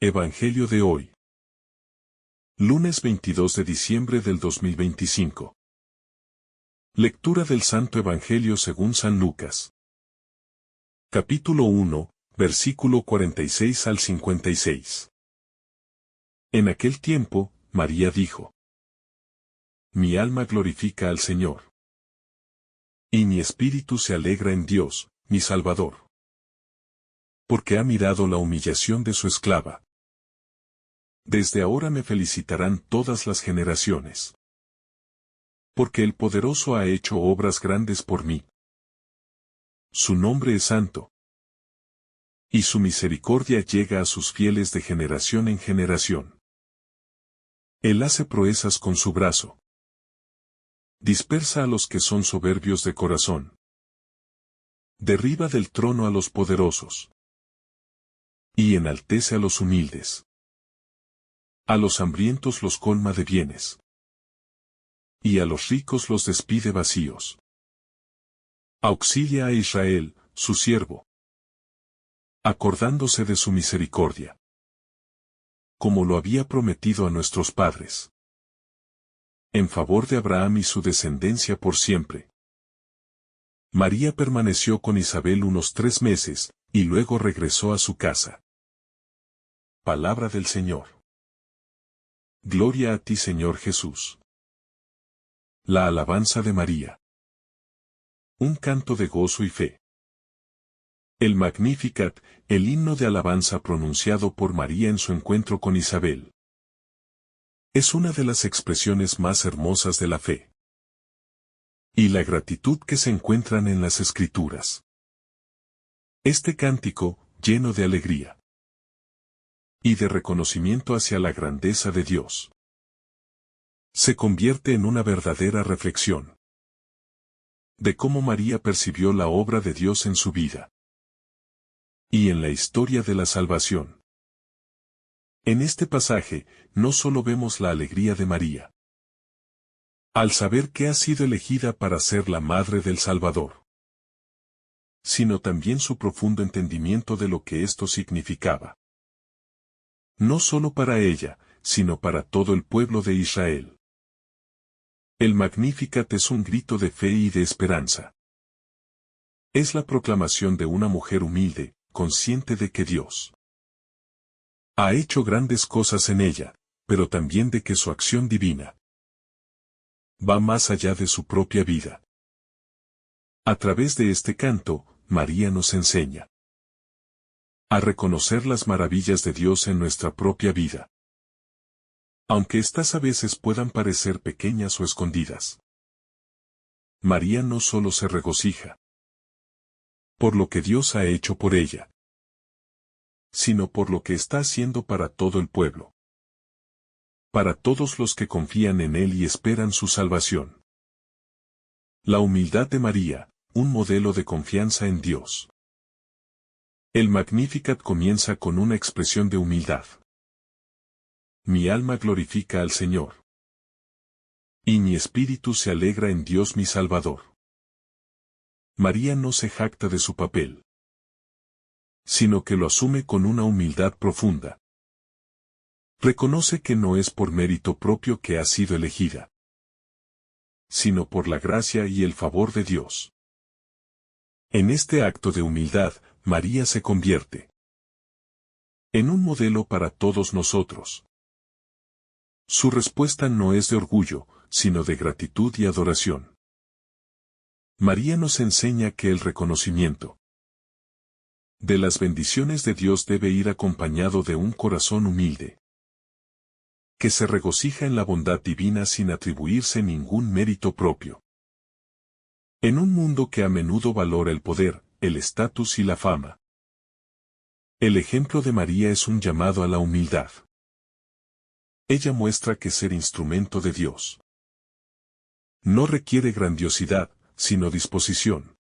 Evangelio de hoy. Lunes 22 de diciembre del 2025. Lectura del Santo Evangelio según San Lucas. Capítulo 1, versículo 46 al 56. En aquel tiempo, María dijo: Mi alma glorifica al Señor. Y mi espíritu se alegra en Dios, mi Salvador. Porque ha mirado la humillación de su esclava. Desde ahora me felicitarán todas las generaciones. Porque el Poderoso ha hecho obras grandes por mí. Su nombre es santo. Y su misericordia llega a sus fieles de generación en generación. Él hace proezas con su brazo. Dispersa a los que son soberbios de corazón. Derriba del trono a los poderosos. Y enaltece a los humildes. A los hambrientos los colma de bienes. Y a los ricos los despide vacíos. Auxilia a Israel, su siervo. Acordándose de su misericordia. Como lo había prometido a nuestros padres. En favor de Abraham y su descendencia por siempre. María permaneció con Isabel unos 3 meses, y luego regresó a su casa. Palabra del Señor. Gloria a ti, Señor Jesús. La alabanza de María. Un canto de gozo y fe. El Magnificat, el himno de alabanza pronunciado por María en su encuentro con Isabel. Es una de las expresiones más hermosas de la fe. Y la gratitud que se encuentran en las Escrituras. Este cántico, lleno de alegría. Y de reconocimiento hacia la grandeza de Dios. Se convierte en una verdadera reflexión. De cómo María percibió la obra de Dios en su vida. Y en la historia de la salvación. En este pasaje, no solo vemos la alegría de María. Al saber que ha sido elegida para ser la madre del Salvador. Sino también su profundo entendimiento de lo que esto significaba. No solo para ella, sino para todo el pueblo de Israel. El Magnificat es un grito de fe y de esperanza. Es la proclamación de una mujer humilde, consciente de que Dios ha hecho grandes cosas en ella, pero también de que su acción divina va más allá de su propia vida. A través de este canto, María nos enseña a reconocer las maravillas de Dios en nuestra propia vida. Aunque éstas a veces puedan parecer pequeñas o escondidas. María no solo se regocija por lo que Dios ha hecho por ella, sino por lo que está haciendo para todo el pueblo. Para todos los que confían en Él y esperan su salvación. La humildad de María, un modelo de confianza en Dios. El Magnificat comienza con una expresión de humildad. Mi alma glorifica al Señor. Y mi espíritu se alegra en Dios mi Salvador. María no se jacta de su papel, sino que lo asume con una humildad profunda. Reconoce que no es por mérito propio que ha sido elegida, sino por la gracia y el favor de Dios. En este acto de humildad, María se convierte en un modelo para todos nosotros. Su respuesta no es de orgullo, sino de gratitud y adoración. María nos enseña que el reconocimiento de las bendiciones de Dios debe ir acompañado de un corazón humilde, que se regocija en la bondad divina sin atribuirse ningún mérito propio. En un mundo que a menudo valora el poder, el estatus y la fama, el ejemplo de María es un llamado a la humildad. Ella muestra que ser instrumento de Dios no requiere grandiosidad, sino disposición.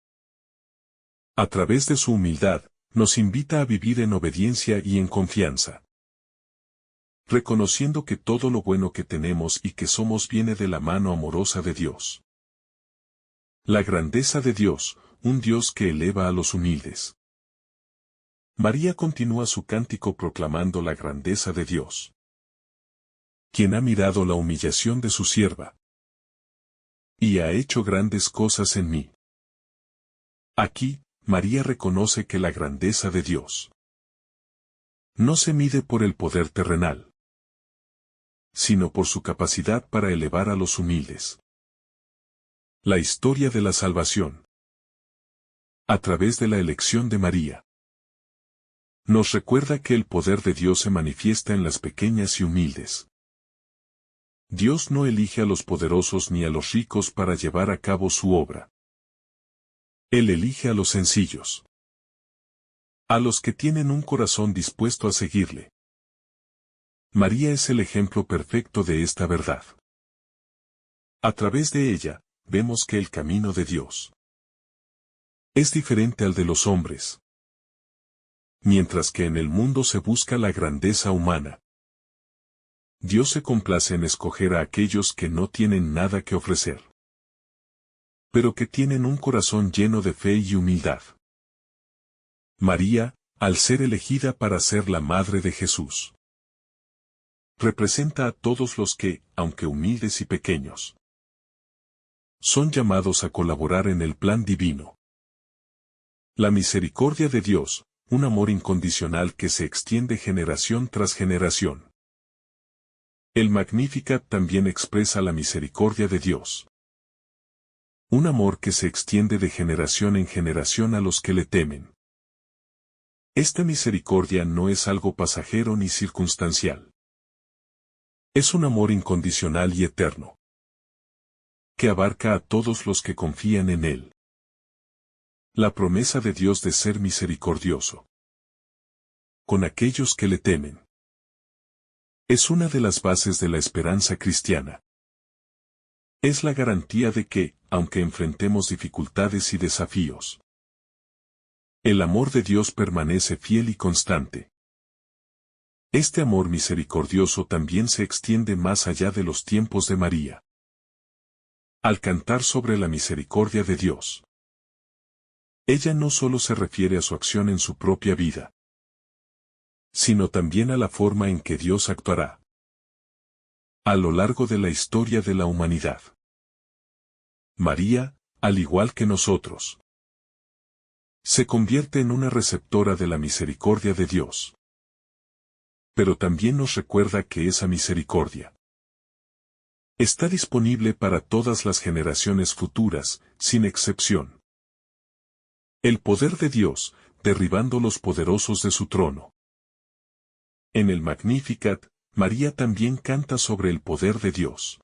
A través de su humildad, nos invita a vivir en obediencia y en confianza. Reconociendo que todo lo bueno que tenemos y que somos viene de la mano amorosa de Dios. La grandeza de Dios, un Dios que eleva a los humildes. María continúa su cántico proclamando la grandeza de Dios, quien ha mirado la humillación de su sierva y ha hecho grandes cosas en mí. Aquí, María reconoce que la grandeza de Dios no se mide por el poder terrenal, sino por su capacidad para elevar a los humildes. La historia de la salvación, a través de la elección de María, nos recuerda que el poder de Dios se manifiesta en las pequeñas y humildes. Dios no elige a los poderosos ni a los ricos para llevar a cabo su obra. Él elige a los sencillos, a los que tienen un corazón dispuesto a seguirle. María es el ejemplo perfecto de esta verdad. A través de ella, vemos que el camino de Dios es diferente al de los hombres. Mientras que en el mundo se busca la grandeza humana, Dios se complace en escoger a aquellos que no tienen nada que ofrecer, pero que tienen un corazón lleno de fe y humildad. María, al ser elegida para ser la madre de Jesús, representa a todos los que, aunque humildes y pequeños, son llamados a colaborar en el plan divino. La misericordia de Dios, un amor incondicional que se extiende generación tras generación. El Magnificat también expresa la misericordia de Dios. Un amor que se extiende de generación en generación a los que le temen. Esta misericordia no es algo pasajero ni circunstancial. Es un amor incondicional y eterno, que abarca a todos los que confían en Él. La promesa de Dios de ser misericordioso con aquellos que le temen es una de las bases de la esperanza cristiana. Es la garantía de que, aunque enfrentemos dificultades y desafíos, el amor de Dios permanece fiel y constante. Este amor misericordioso también se extiende más allá de los tiempos de María. Al cantar sobre la misericordia de Dios, ella no solo se refiere a su acción en su propia vida, sino también a la forma en que Dios actuará a lo largo de la historia de la humanidad. María, al igual que nosotros, se convierte en una receptora de la misericordia de Dios. Pero también nos recuerda que esa misericordia está disponible para todas las generaciones futuras, sin excepción. El poder de Dios, derribando los poderosos de su trono. En el Magnificat, María también canta sobre el poder de Dios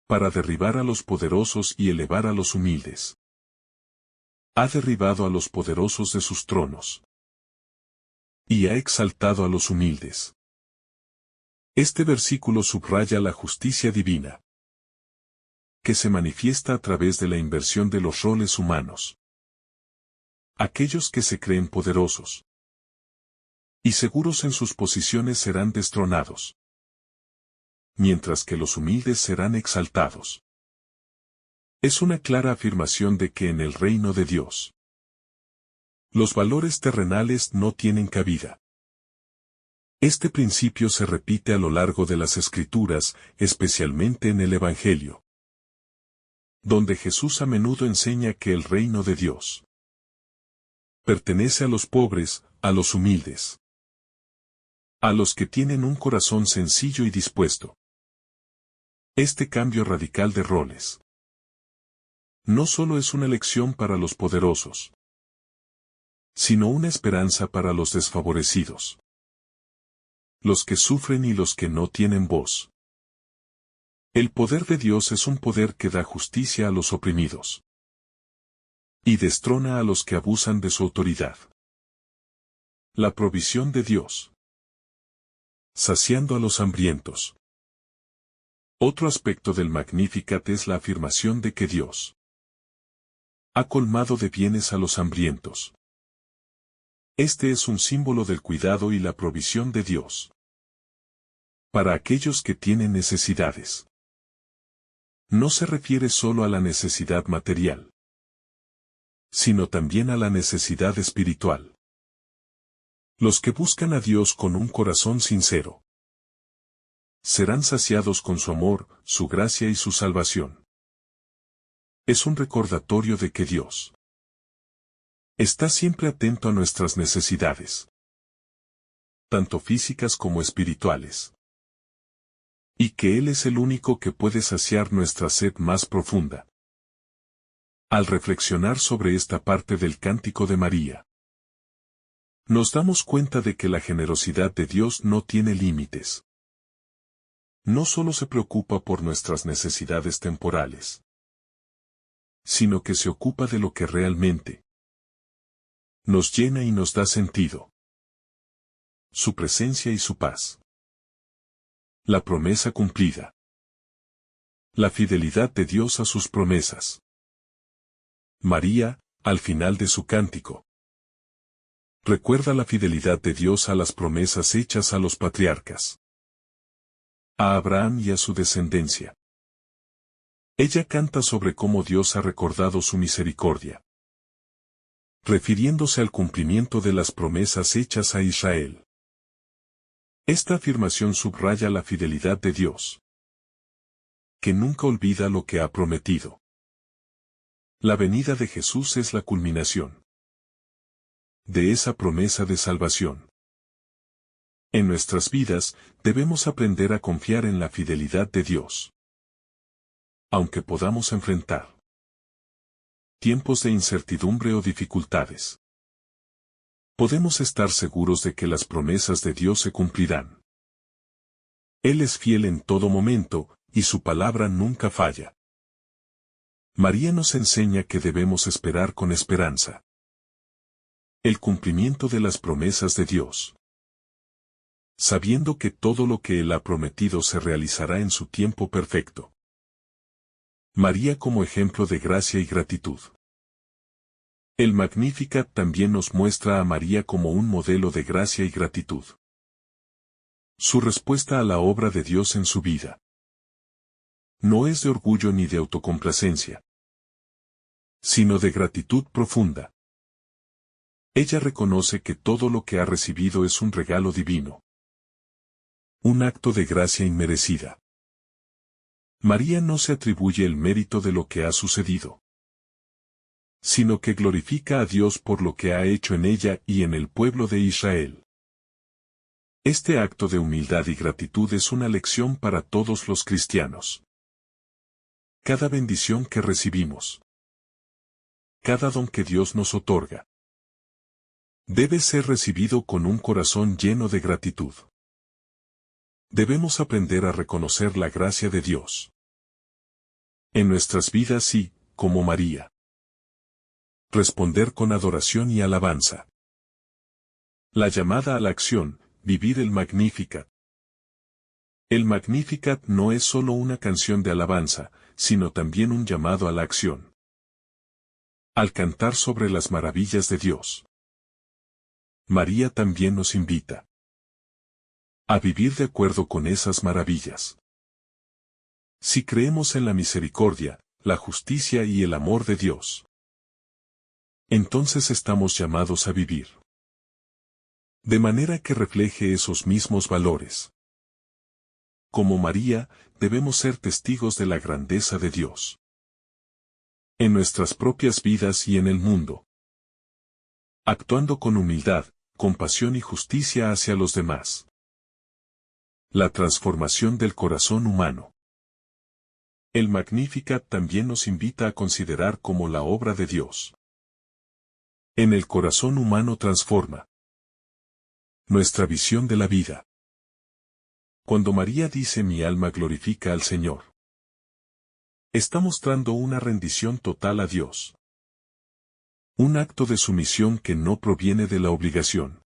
para derribar a los poderosos y elevar a los humildes. Ha derribado a los poderosos de sus tronos y ha exaltado a los humildes. Este versículo subraya la justicia divina, que se manifiesta a través de la inversión de los roles humanos. Aquellos que se creen poderosos y seguros en sus posiciones serán destronados, mientras que los humildes serán exaltados. Es una clara afirmación de que en el reino de Dios, los valores terrenales no tienen cabida. Este principio se repite a lo largo de las Escrituras, especialmente en el Evangelio, donde Jesús a menudo enseña que el reino de Dios pertenece a los pobres, a los humildes, a los que tienen un corazón sencillo y dispuesto. Este cambio radical de roles no solo es una lección para los poderosos, sino una esperanza para los desfavorecidos, los que sufren y los que no tienen voz. El poder de Dios es un poder que da justicia a los oprimidos y destrona a los que abusan de su autoridad. La provisión de Dios, saciando a los hambrientos. Otro aspecto del Magnificat es la afirmación de que Dios ha colmado de bienes a los hambrientos. Este es un símbolo del cuidado y la provisión de Dios para aquellos que tienen necesidades. No se refiere solo a la necesidad material, sino también a la necesidad espiritual. Los que buscan a Dios con un corazón sincero serán saciados con su amor, su gracia y su salvación. Es un recordatorio de que Dios está siempre atento a nuestras necesidades, tanto físicas como espirituales, y que Él es el único que puede saciar nuestra sed más profunda. Al reflexionar sobre esta parte del Cántico de María, nos damos cuenta de que la generosidad de Dios no tiene límites. No solo se preocupa por nuestras necesidades temporales, sino que se ocupa de lo que realmente nos llena y nos da sentido: su presencia y su paz. La promesa cumplida. La fidelidad de Dios a sus promesas. María, al final de su cántico, recuerda la fidelidad de Dios a las promesas hechas a los patriarcas, a Abraham y a su descendencia. Ella canta sobre cómo Dios ha recordado su misericordia, refiriéndose al cumplimiento de las promesas hechas a Israel. Esta afirmación subraya la fidelidad de Dios, que nunca olvida lo que ha prometido. La venida de Jesús es la culminación de esa promesa de salvación. En nuestras vidas, debemos aprender a confiar en la fidelidad de Dios. Aunque podamos enfrentar tiempos de incertidumbre o dificultades, podemos estar seguros de que las promesas de Dios se cumplirán. Él es fiel en todo momento, y su palabra nunca falla. María nos enseña que debemos esperar con esperanza el cumplimiento de las promesas de Dios, sabiendo que todo lo que Él ha prometido se realizará en su tiempo perfecto. María como ejemplo de gracia y gratitud. El Magnificat también nos muestra a María como un modelo de gracia y gratitud. Su respuesta a la obra de Dios en su vida no es de orgullo ni de autocomplacencia, sino de gratitud profunda. Ella reconoce que todo lo que ha recibido es un regalo divino, un acto de gracia inmerecida. María no se atribuye el mérito de lo que ha sucedido, sino que glorifica a Dios por lo que ha hecho en ella y en el pueblo de Israel. Este acto de humildad y gratitud es una lección para todos los cristianos. Cada bendición que recibimos, cada don que Dios nos otorga, debe ser recibido con un corazón lleno de gratitud. Debemos aprender a reconocer la gracia de Dios en nuestras vidas y, como María, responder con adoración y alabanza. La llamada a la acción, vivir el Magnificat. El Magnificat no es solo una canción de alabanza, sino también un llamado a la acción. Al cantar sobre las maravillas de Dios, María también nos invita a vivir de acuerdo con esas maravillas. Si creemos en la misericordia, la justicia y el amor de Dios, entonces estamos llamados a vivir de manera que refleje esos mismos valores. Como María, debemos ser testigos de la grandeza de Dios en nuestras propias vidas y en el mundo, actuando con humildad, compasión y justicia hacia los demás. La transformación del corazón humano. El Magnificat también nos invita a considerar como la obra de Dios en el corazón humano transforma nuestra visión de la vida. Cuando María dice mi alma glorifica al Señor, está mostrando una rendición total a Dios. Un acto de sumisión que no proviene de la obligación,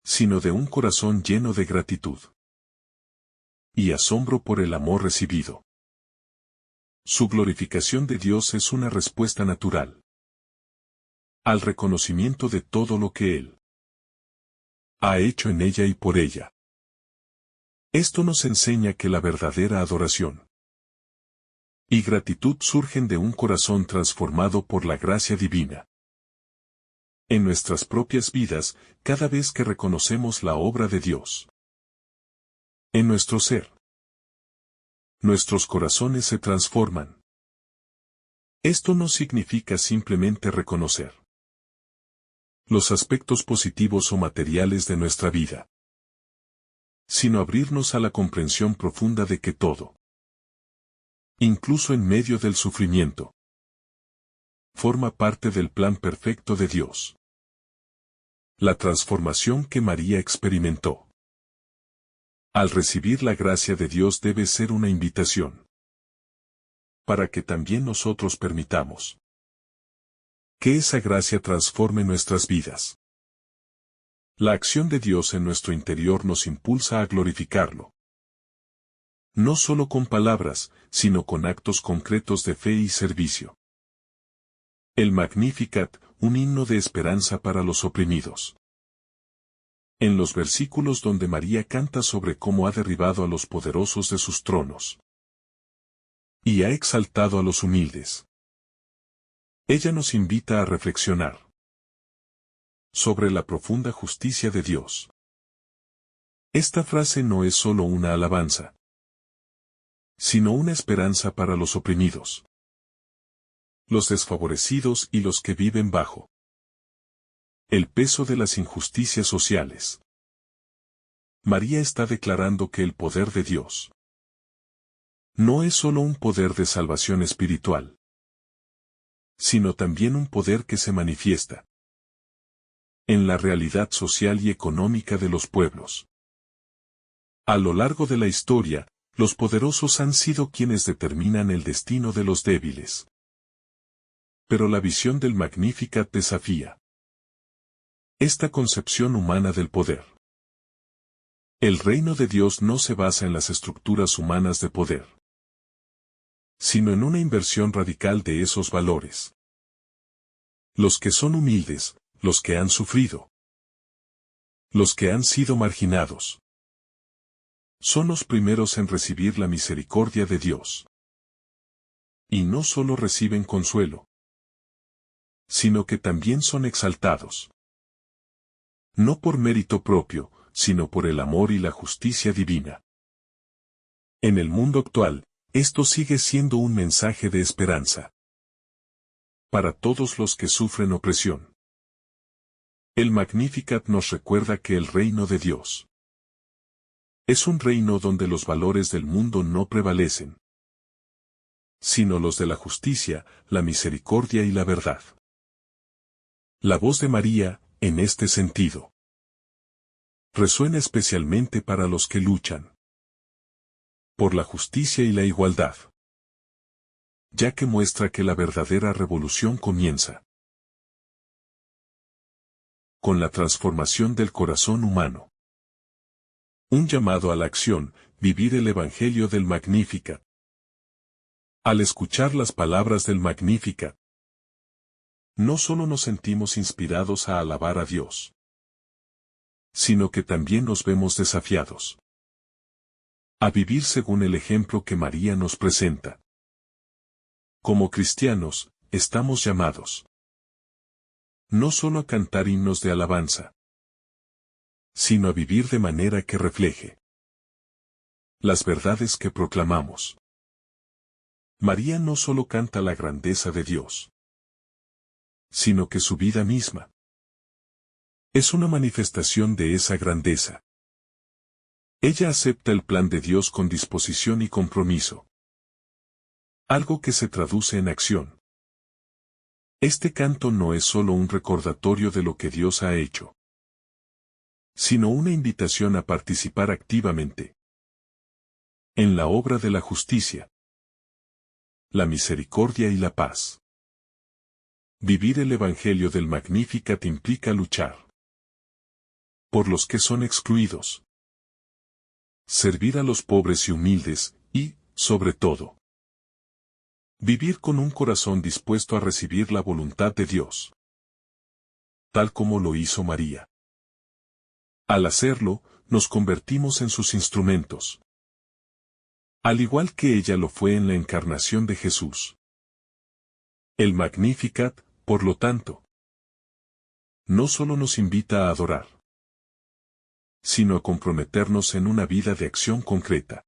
sino de un corazón lleno de gratitud y asombro por el amor recibido. Su glorificación de Dios es una respuesta natural al reconocimiento de todo lo que Él ha hecho en ella y por ella. Esto nos enseña que la verdadera adoración y gratitud surgen de un corazón transformado por la gracia divina. En nuestras propias vidas, cada vez que reconocemos la obra de Dios en nuestro ser, nuestros corazones se transforman. Esto no significa simplemente reconocer los aspectos positivos o materiales de nuestra vida, sino abrirnos a la comprensión profunda de que todo, incluso en medio del sufrimiento, forma parte del plan perfecto de Dios. La transformación que María experimentó al recibir la gracia de Dios debe ser una invitación para que también nosotros permitamos que esa gracia transforme nuestras vidas. La acción de Dios en nuestro interior nos impulsa a glorificarlo, no solo con palabras, sino con actos concretos de fe y servicio. El Magnificat, un himno de esperanza para los oprimidos. En los versículos donde María canta sobre cómo ha derribado a los poderosos de sus tronos y ha exaltado a los humildes, ella nos invita a reflexionar sobre la profunda justicia de Dios. Esta frase no es solo una alabanza, sino una esperanza para los oprimidos, los desfavorecidos y los que viven bajo el peso de las injusticias sociales. María está declarando que el poder de Dios no es solo un poder de salvación espiritual, sino también un poder que se manifiesta en la realidad social y económica de los pueblos. A lo largo de la historia, los poderosos han sido quienes determinan el destino de los débiles. Pero la visión del Magnificat desafía esta concepción humana del poder. El reino de Dios no se basa en las estructuras humanas de poder, sino en una inversión radical de esos valores. Los que son humildes, los que han sufrido, los que han sido marginados, son los primeros en recibir la misericordia de Dios. Y no solo reciben consuelo, sino que también son exaltados. No por mérito propio, sino por el amor y la justicia divina. En el mundo actual, esto sigue siendo un mensaje de esperanza para todos los que sufren opresión. El Magnificat nos recuerda que el reino de Dios es un reino donde los valores del mundo no prevalecen, sino los de la justicia, la misericordia y la verdad. La voz de María, en este sentido, resuena especialmente para los que luchan por la justicia y la igualdad, ya que muestra que la verdadera revolución comienza con la transformación del corazón humano. Un llamado a la acción, vivir el Evangelio del Magnificat. Al escuchar las palabras del Magnificat, no solo nos sentimos inspirados a alabar a Dios, sino que también nos vemos desafiados a vivir según el ejemplo que María nos presenta. Como cristianos, estamos llamados no solo a cantar himnos de alabanza, sino a vivir de manera que refleje las verdades que proclamamos. María no solo canta la grandeza de Dios, sino que su vida misma es una manifestación de esa grandeza. Ella acepta el plan de Dios con disposición y compromiso, algo que se traduce en acción. Este canto no es solo un recordatorio de lo que Dios ha hecho, sino una invitación a participar activamente en la obra de la justicia, la misericordia y la paz. Vivir el Evangelio del Magnificat implica luchar por los que son excluidos, servir a los pobres y humildes, y, sobre todo, vivir con un corazón dispuesto a recibir la voluntad de Dios, tal como lo hizo María. Al hacerlo, nos convertimos en sus instrumentos, al igual que ella lo fue en la encarnación de Jesús. El Magnificat, por lo tanto, no solo nos invita a adorar, sino a comprometernos en una vida de acción concreta,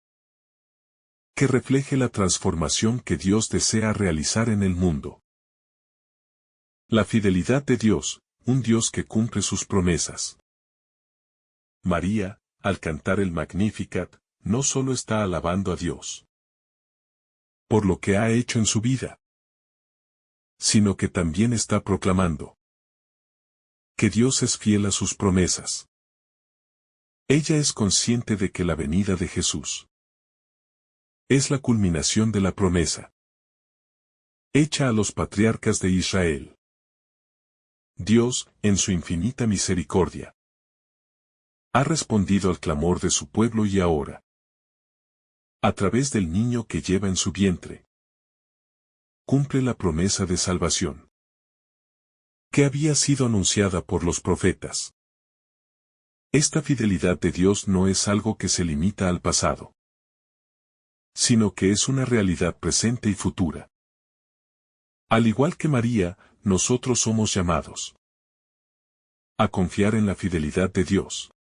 que refleje la transformación que Dios desea realizar en el mundo. La fidelidad de Dios, un Dios que cumple sus promesas. María, al cantar el Magnificat, no solo está alabando a Dios por lo que ha hecho en su vida, sino que también está proclamando que Dios es fiel a sus promesas. Ella es consciente de que la venida de Jesús es la culminación de la promesa hecha a los patriarcas de Israel. Dios, en su infinita misericordia, ha respondido al clamor de su pueblo y ahora, a través del niño que lleva en su vientre, cumple la promesa de salvación que había sido anunciada por los profetas. Esta fidelidad de Dios no es algo que se limita al pasado, sino que es una realidad presente y futura. Al igual que María, nosotros somos llamados a confiar en la fidelidad de Dios,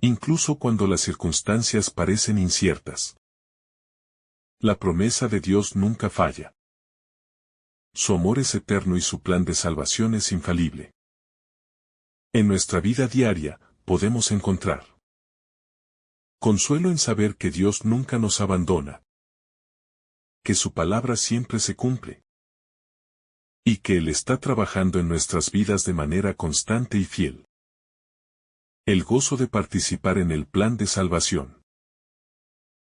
incluso cuando las circunstancias parecen inciertas. La promesa de Dios nunca falla. Su amor es eterno y su plan de salvación es infalible. En nuestra vida diaria, podemos encontrar consuelo en saber que Dios nunca nos abandona, que su palabra siempre se cumple, y que Él está trabajando en nuestras vidas de manera constante y fiel. El gozo de participar en el plan de salvación.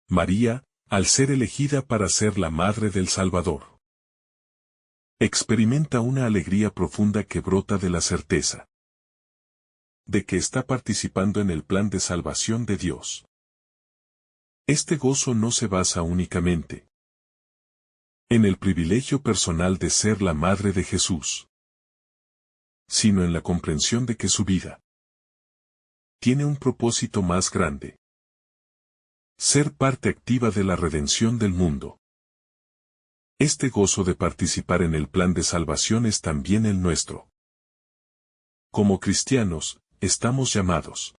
María, al ser elegida para ser la madre del Salvador, experimenta una alegría profunda que brota de la certeza de que está participando en el plan de salvación de Dios. Este gozo no se basa únicamente en el privilegio personal de ser la madre de Jesús, sino en la comprensión de que su vida tiene un propósito más grande: ser parte activa de la redención del mundo. Este gozo de participar en el plan de salvación es también el nuestro. Como cristianos, estamos llamados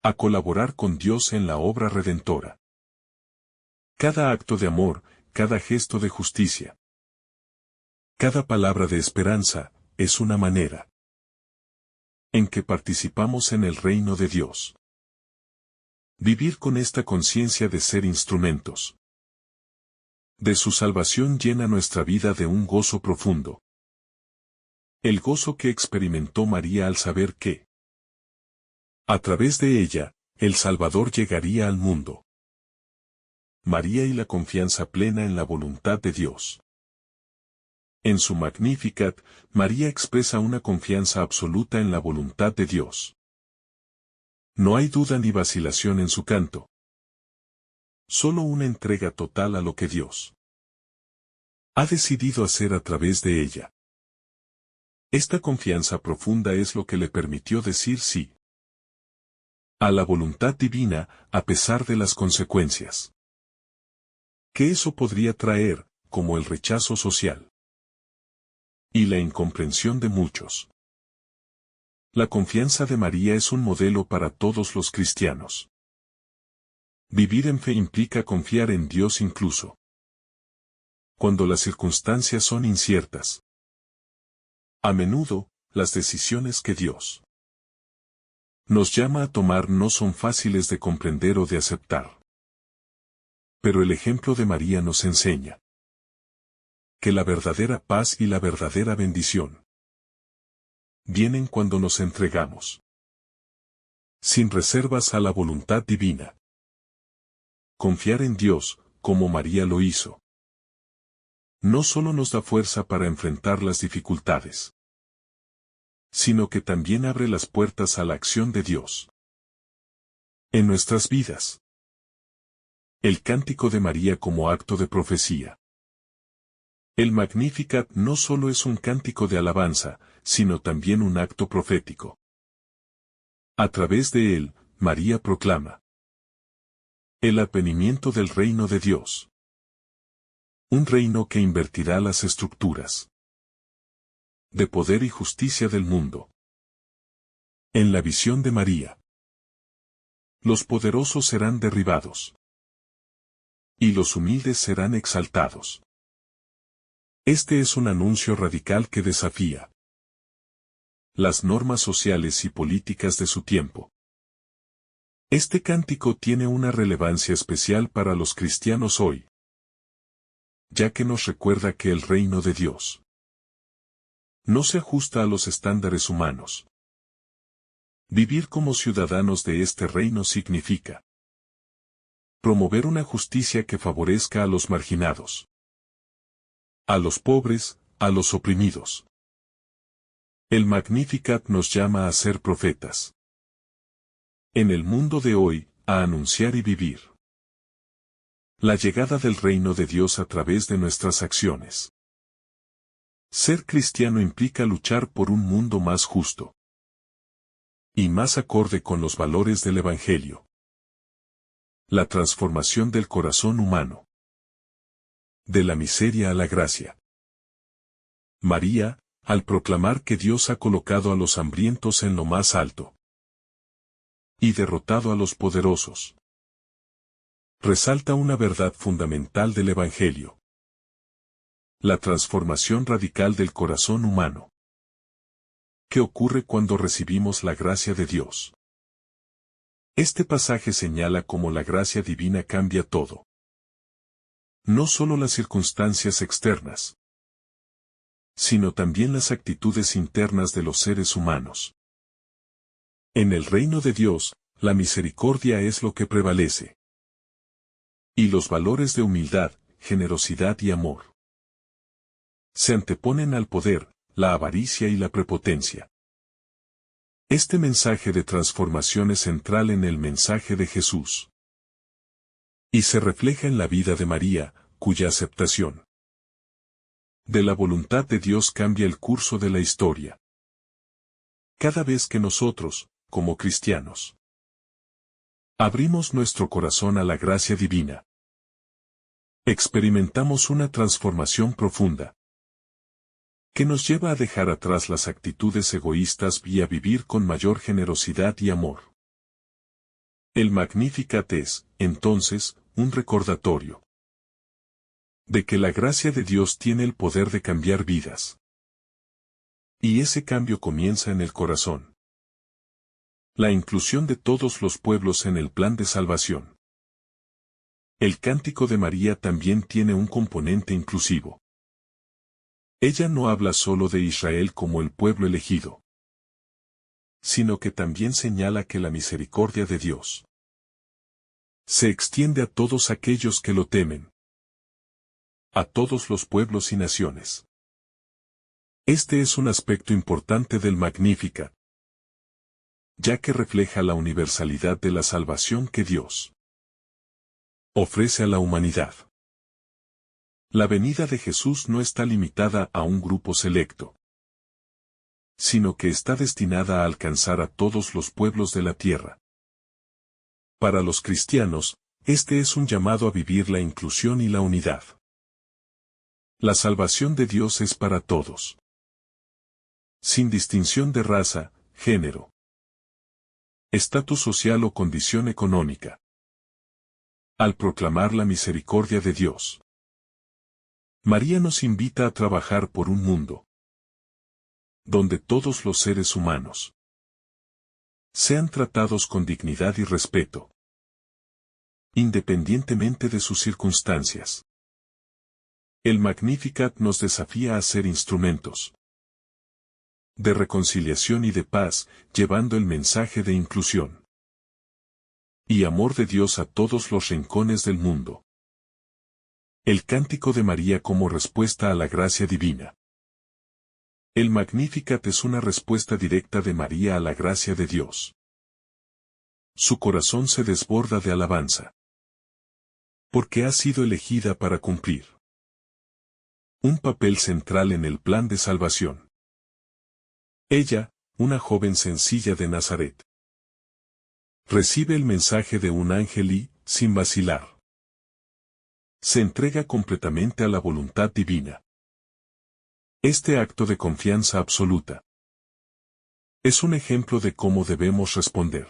a colaborar con Dios en la obra redentora. Cada acto de amor, cada gesto de justicia, cada palabra de esperanza, es una manera en que participamos en el reino de Dios. Vivir con esta conciencia de ser instrumentos de su salvación llena nuestra vida de un gozo profundo. El gozo que experimentó María al saber que, a través de ella, el Salvador llegaría al mundo. María y la confianza plena en la voluntad de Dios. En su Magnificat, María expresa una confianza absoluta en la voluntad de Dios. No hay duda ni vacilación en su canto. Solo una entrega total a lo que Dios ha decidido hacer a través de ella. Esta confianza profunda es lo que le permitió decir sí a la voluntad divina, a pesar de las consecuencias que eso podría traer, como el rechazo social y la incomprensión de muchos. La confianza de María es un modelo para todos los cristianos. Vivir en fe implica confiar en Dios incluso cuando las circunstancias son inciertas. A menudo, las decisiones que Dios nos llama a tomar no son fáciles de comprender o de aceptar. Pero el ejemplo de María nos enseña que la verdadera paz y la verdadera bendición vienen cuando nos entregamos sin reservas a la voluntad divina. Confiar en Dios, como María lo hizo, no solo nos da fuerza para enfrentar las dificultades, sino que también abre las puertas a la acción de Dios en nuestras vidas. El cántico de María como acto de profecía. El Magnificat no solo es un cántico de alabanza, sino también un acto profético. A través de él, María proclama el advenimiento del reino de Dios. Un reino que invertirá las estructuras de poder y justicia del mundo. En la visión de María, los poderosos serán derribados, y los humildes serán exaltados. Este es un anuncio radical que desafía las normas sociales y políticas de su tiempo. Este cántico tiene una relevancia especial para los cristianos hoy, ya que nos recuerda que el reino de Dios no se ajusta a los estándares humanos. Vivir como ciudadanos de este reino significa promover una justicia que favorezca a los marginados, a los pobres, a los oprimidos. El Magnificat nos llama a ser profetas. En el mundo de hoy, a anunciar y vivir la llegada del reino de Dios a través de nuestras acciones. Ser cristiano implica luchar por un mundo más justo y más acorde con los valores del Evangelio. La transformación del corazón humano. De la miseria a la gracia. María, al proclamar que Dios ha colocado a los hambrientos en lo más alto y derrotado a los poderosos, resalta una verdad fundamental del Evangelio: la transformación radical del corazón humano. ¿Qué ocurre cuando recibimos la gracia de Dios? Este pasaje señala cómo la gracia divina cambia todo. No solo las circunstancias externas, sino también las actitudes internas de los seres humanos. En el reino de Dios, la misericordia es lo que prevalece. Y los valores de humildad, generosidad y amor se anteponen al poder, la avaricia y la prepotencia. Este mensaje de transformación es central en el mensaje de Jesús. Y se refleja en la vida de María, cuya aceptación de la voluntad de Dios cambia el curso de la historia. Cada vez que nosotros, como cristianos, abrimos nuestro corazón a la gracia divina, experimentamos una transformación profunda que nos lleva a dejar atrás las actitudes egoístas y a vivir con mayor generosidad y amor. El Magnificat es, entonces, un recordatorio de que la gracia de Dios tiene el poder de cambiar vidas. Y ese cambio comienza en el corazón. La inclusión de todos los pueblos en el plan de salvación. El cántico de María también tiene un componente inclusivo. Ella no habla solo de Israel como el pueblo elegido, sino que también señala que la misericordia de Dios se extiende a todos aquellos que lo temen, a todos los pueblos y naciones. Este es un aspecto importante del Magnificat, ya que refleja la universalidad de la salvación que Dios ofrece a la humanidad. La venida de Jesús no está limitada a un grupo selecto, sino que está destinada a alcanzar a todos los pueblos de la tierra. Para los cristianos, este es un llamado a vivir la inclusión y la unidad. La salvación de Dios es para todos, sin distinción de raza, género, estatus social o condición económica. Al proclamar la misericordia de Dios, María nos invita a trabajar por un mundo donde todos los seres humanos sean tratados con dignidad y respeto, independientemente de sus circunstancias. El Magnificat nos desafía a ser instrumentos de reconciliación y de paz, llevando el mensaje de inclusión y amor de Dios a todos los rincones del mundo. El cántico de María como respuesta a la gracia divina. El Magnificat es una respuesta directa de María a la gracia de Dios. Su corazón se desborda de alabanza, porque ha sido elegida para cumplir un papel central en el plan de salvación. Ella, una joven sencilla de Nazaret, recibe el mensaje de un ángel y, sin vacilar, se entrega completamente a la voluntad divina. Este acto de confianza absoluta es un ejemplo de cómo debemos responder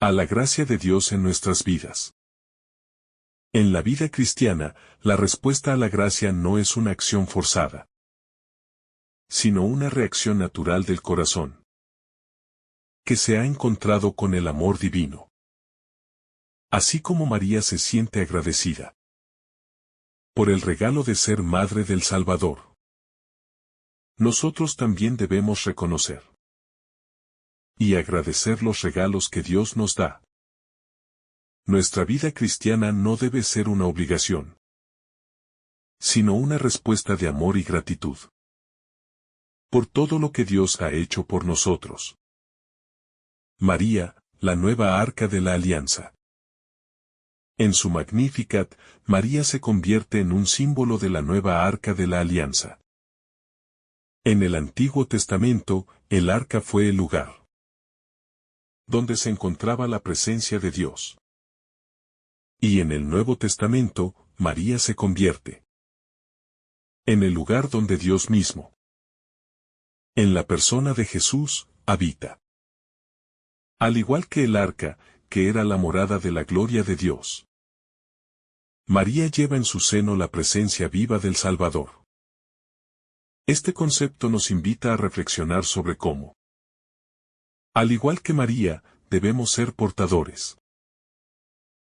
a la gracia de Dios en nuestras vidas. En la vida cristiana, la respuesta a la gracia no es una acción forzada, sino una reacción natural del corazón, que se ha encontrado con el amor divino. Así como María se siente agradecida por el regalo de ser madre del Salvador, nosotros también debemos reconocer y agradecer los regalos que Dios nos da. Nuestra vida cristiana no debe ser una obligación, sino una respuesta de amor y gratitud por todo lo que Dios ha hecho por nosotros. María, la nueva arca de la alianza. En su Magnificat, María se convierte en un símbolo de la nueva arca de la alianza. En el Antiguo Testamento, el arca fue el lugar donde se encontraba la presencia de Dios. Y en el Nuevo Testamento, María se convierte en el lugar donde Dios mismo, en la persona de Jesús, habita. Al igual que el arca, que era la morada de la gloria de Dios, María lleva en su seno la presencia viva del Salvador. Este concepto nos invita a reflexionar sobre cómo, al igual que María, debemos ser portadores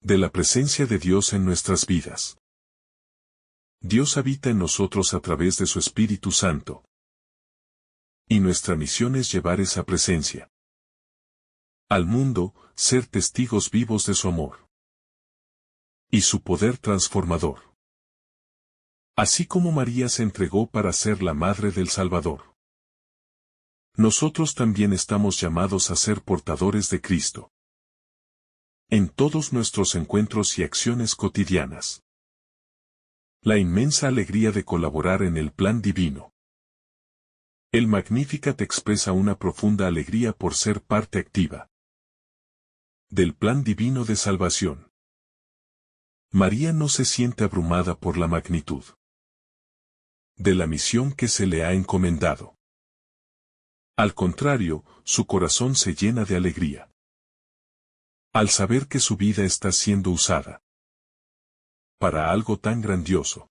de la presencia de Dios en nuestras vidas. Dios habita en nosotros a través de su Espíritu Santo. Y nuestra misión es llevar esa presencia al mundo, ser testigos vivos de su amor y su poder transformador. Así como María se entregó para ser la madre del Salvador, nosotros también estamos llamados a ser portadores de Cristo en todos nuestros encuentros y acciones cotidianas. La inmensa alegría de colaborar en el plan divino. El Magnificat expresa una profunda alegría por ser parte activa del plan divino de salvación. María no se siente abrumada por la magnitud de la misión que se le ha encomendado. Al contrario, su corazón se llena de alegría al saber que su vida está siendo usada para algo tan grandioso.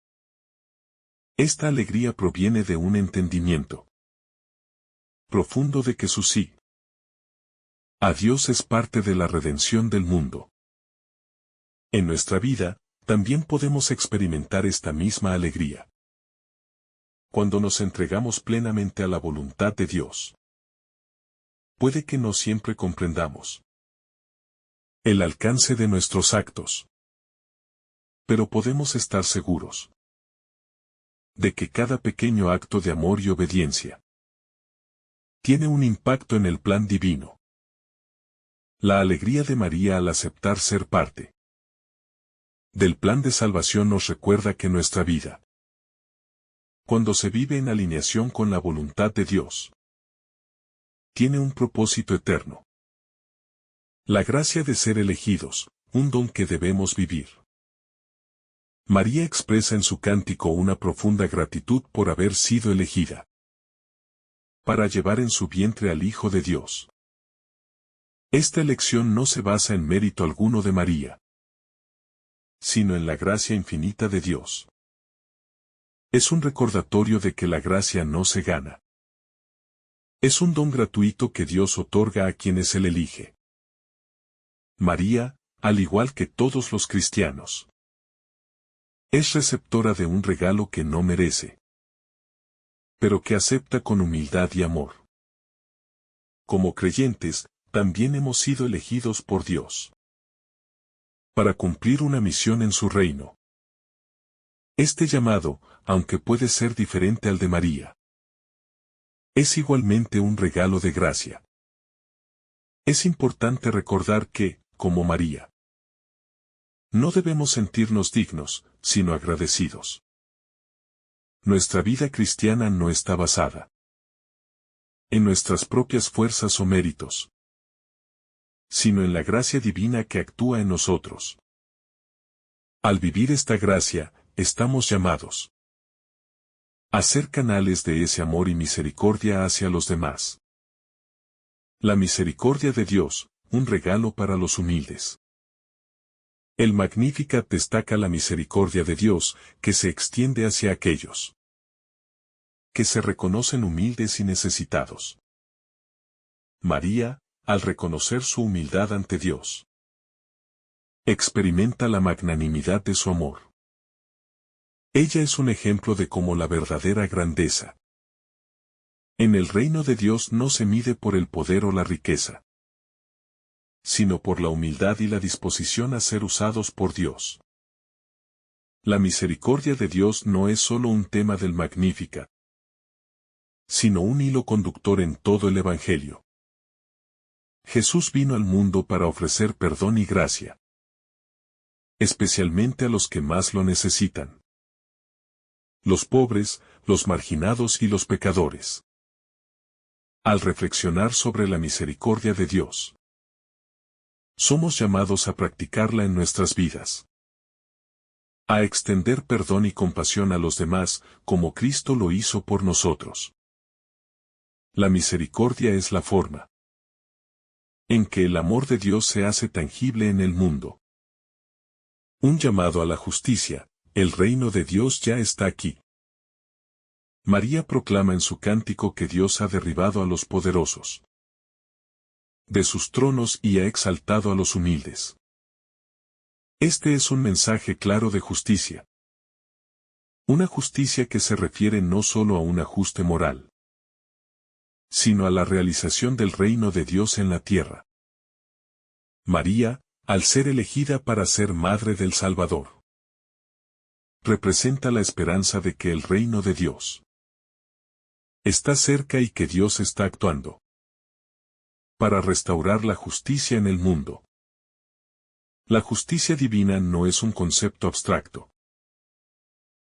Esta alegría proviene de un entendimiento profundo de que su sí a Dios es parte de la redención del mundo. En nuestra vida, también podemos experimentar esta misma alegría cuando nos entregamos plenamente a la voluntad de Dios. Puede que no siempre comprendamos el alcance de nuestros actos, pero podemos estar seguros de que cada pequeño acto de amor y obediencia tiene un impacto en el plan divino. La alegría de María al aceptar ser parte del plan de salvación nos recuerda que nuestra vida, cuando se vive en alineación con la voluntad de Dios, tiene un propósito eterno. La gracia de ser elegidos, un don que debemos vivir. María expresa en su cántico una profunda gratitud por haber sido elegida para llevar en su vientre al Hijo de Dios. Esta elección no se basa en mérito alguno de María, sino en la gracia infinita de Dios. Es un recordatorio de que la gracia no se gana. Es un don gratuito que Dios otorga a quienes Él elige. María, al igual que todos los cristianos, es receptora de un regalo que no merece, pero que acepta con humildad y amor. Como creyentes, también hemos sido elegidos por Dios para cumplir una misión en su reino. Este llamado, aunque puede ser diferente al de María, es igualmente un regalo de gracia. Es importante recordar que, como María, no debemos sentirnos dignos, sino agradecidos. Nuestra vida cristiana no está basada en nuestras propias fuerzas o méritos, sino en la gracia divina que actúa en nosotros. Al vivir esta gracia, estamos llamados Hacer canales de ese amor y misericordia hacia los demás. La misericordia de Dios, un regalo para los humildes. El Magnificat destaca la misericordia de Dios, que se extiende hacia aquellos que se reconocen humildes y necesitados. María, al reconocer su humildad ante Dios, experimenta la magnanimidad de su amor. Ella es un ejemplo de cómo la verdadera grandeza en el reino de Dios no se mide por el poder o la riqueza, sino por la humildad y la disposición a ser usados por Dios. La misericordia de Dios no es solo un tema del Magnificat, sino un hilo conductor en todo el Evangelio. Jesús vino al mundo para ofrecer perdón y gracia, especialmente a los que más lo necesitan: los pobres, los marginados y los pecadores. Al reflexionar sobre la misericordia de Dios, somos llamados a practicarla en nuestras vidas, a extender perdón y compasión a los demás, como Cristo lo hizo por nosotros. La misericordia es la forma en que el amor de Dios se hace tangible en el mundo. Un llamado a la justicia: el reino de Dios ya está aquí. María proclama en su cántico que Dios ha derribado a los poderosos de sus tronos y ha exaltado a los humildes. Este es un mensaje claro de justicia. Una justicia que se refiere no solo a un ajuste moral, sino a la realización del reino de Dios en la tierra. María, al ser elegida para ser madre del Salvador, representa la esperanza de que el reino de Dios está cerca y que Dios está actuando para restaurar la justicia en el mundo. La justicia divina no es un concepto abstracto.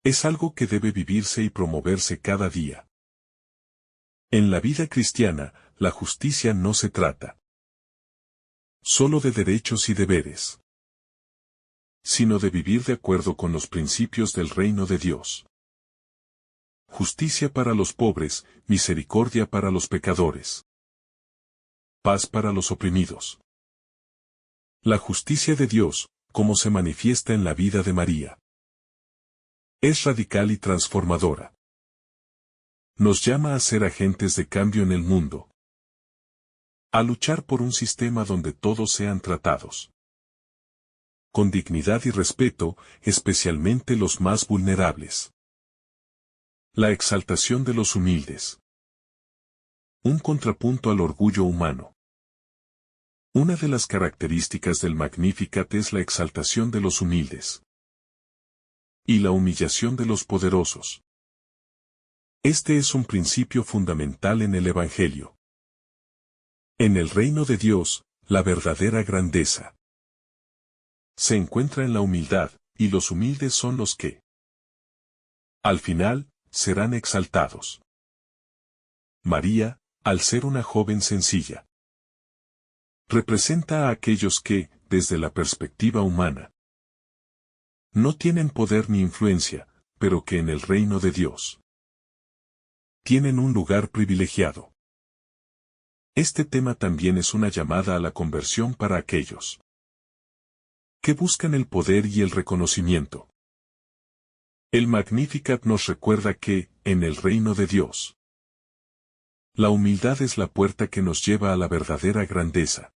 Es algo que debe vivirse y promoverse cada día. En la vida cristiana, la justicia no se trata solo de derechos y deberes, sino de vivir de acuerdo con los principios del reino de Dios. Justicia para los pobres, misericordia para los pecadores, paz para los oprimidos. La justicia de Dios, como se manifiesta en la vida de María, es radical y transformadora. Nos llama a ser agentes de cambio en el mundo, a luchar por un sistema donde todos sean tratados con dignidad y respeto, especialmente los más vulnerables. La exaltación de los humildes. Un contrapunto al orgullo humano. Una de las características del Magnificat es la exaltación de los humildes y la humillación de los poderosos. Este es un principio fundamental en el Evangelio. En el reino de Dios, la verdadera grandeza se encuentra en la humildad, y los humildes son los que, al final, serán exaltados. María, al ser una joven sencilla, representa a aquellos que, desde la perspectiva humana, no tienen poder ni influencia, pero que en el reino de Dios tienen un lugar privilegiado. Este tema también es una llamada a la conversión para aquellos que buscan el poder y el reconocimiento. El Magnificat nos recuerda que, en el reino de Dios, la humildad es la puerta que nos lleva a la verdadera grandeza.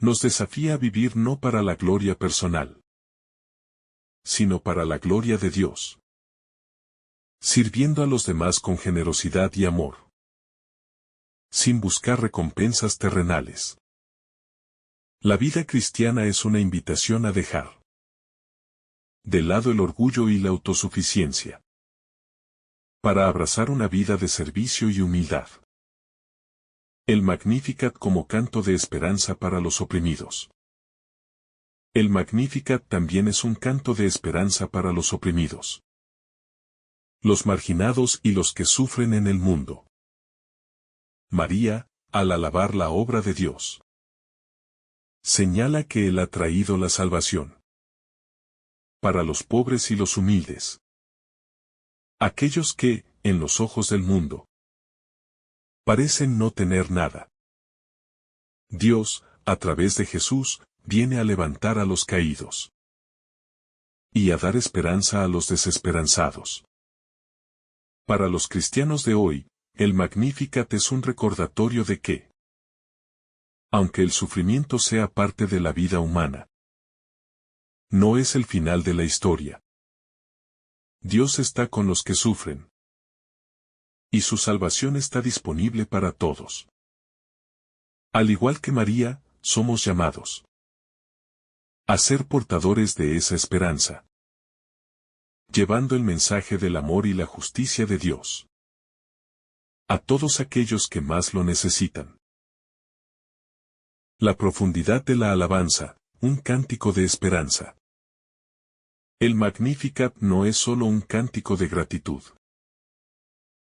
Nos desafía a vivir no para la gloria personal, sino para la gloria de Dios, sirviendo a los demás con generosidad y amor, sin buscar recompensas terrenales. La vida cristiana es una invitación a dejar de lado el orgullo y la autosuficiencia, para abrazar una vida de servicio y humildad. El Magnificat como canto de esperanza para los oprimidos. El Magnificat también es un canto de esperanza para los oprimidos, los marginados y los que sufren en el mundo. María, al alabar la obra de Dios, señala que Él ha traído la salvación para los pobres y los humildes. Aquellos que, en los ojos del mundo, parecen no tener nada. Dios, a través de Jesús, viene a levantar a los caídos y a dar esperanza a los desesperanzados. Para los cristianos de hoy, el Magnificat es un recordatorio de que, aunque el sufrimiento sea parte de la vida humana, no es el final de la historia. Dios está con los que sufren, y su salvación está disponible para todos. Al igual que María, somos llamados a ser portadores de esa esperanza, llevando el mensaje del amor y la justicia de Dios a todos aquellos que más lo necesitan. La profundidad de la alabanza, un cántico de esperanza. El Magnificat no es solo un cántico de gratitud,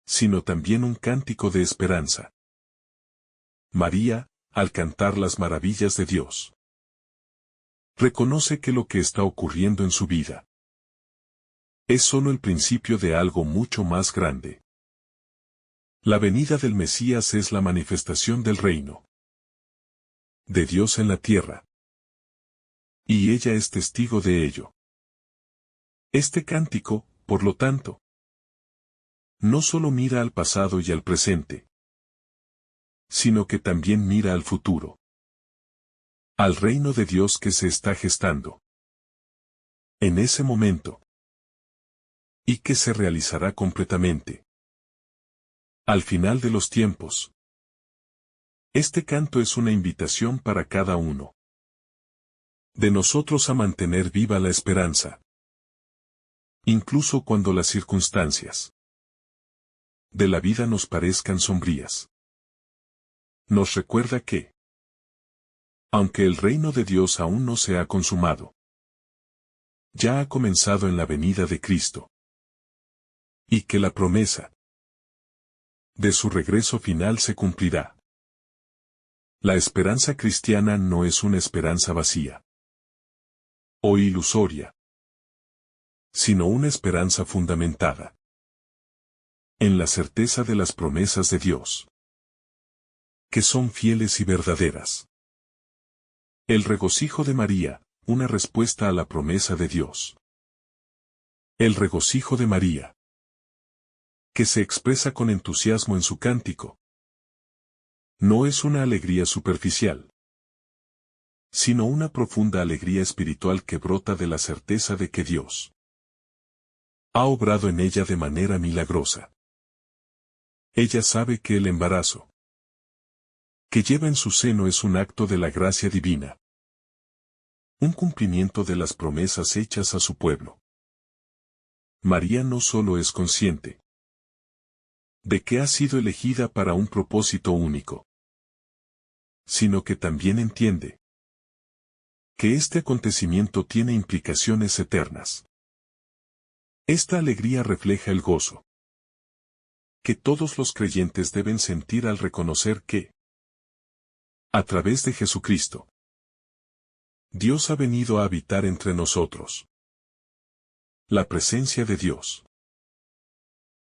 sino también un cántico de esperanza. María, al cantar las maravillas de Dios, reconoce que lo que está ocurriendo en su vida es solo el principio de algo mucho más grande. La venida del Mesías es la manifestación del reino de Dios en la tierra, y ella es testigo de ello. Este cántico, por lo tanto, no solo mira al pasado y al presente, sino que también mira al futuro, al reino de Dios que se está gestando en ese momento, y que se realizará completamente al final de los tiempos. Este canto es una invitación para cada uno de nosotros a mantener viva la esperanza, incluso cuando las circunstancias de la vida nos parezcan sombrías. Nos recuerda que, aunque el reino de Dios aún no se ha consumado, ya ha comenzado en la venida de Cristo, y que la promesa de su regreso final se cumplirá. La esperanza cristiana no es una esperanza vacía o ilusoria, sino una esperanza fundamentada en la certeza de las promesas de Dios, que son fieles y verdaderas. El regocijo de María, una respuesta a la promesa de Dios. El regocijo de María, que se expresa con entusiasmo en su cántico, no es una alegría superficial, sino una profunda alegría espiritual que brota de la certeza de que Dios ha obrado en ella de manera milagrosa. Ella sabe que el embarazo que lleva en su seno es un acto de la gracia divina, un cumplimiento de las promesas hechas a su pueblo. María no solo es consciente de que ha sido elegida para un propósito único, sino que también entiende que este acontecimiento tiene implicaciones eternas. Esta alegría refleja el gozo que todos los creyentes deben sentir al reconocer que, a través de Jesucristo, Dios ha venido a habitar entre nosotros. La presencia de Dios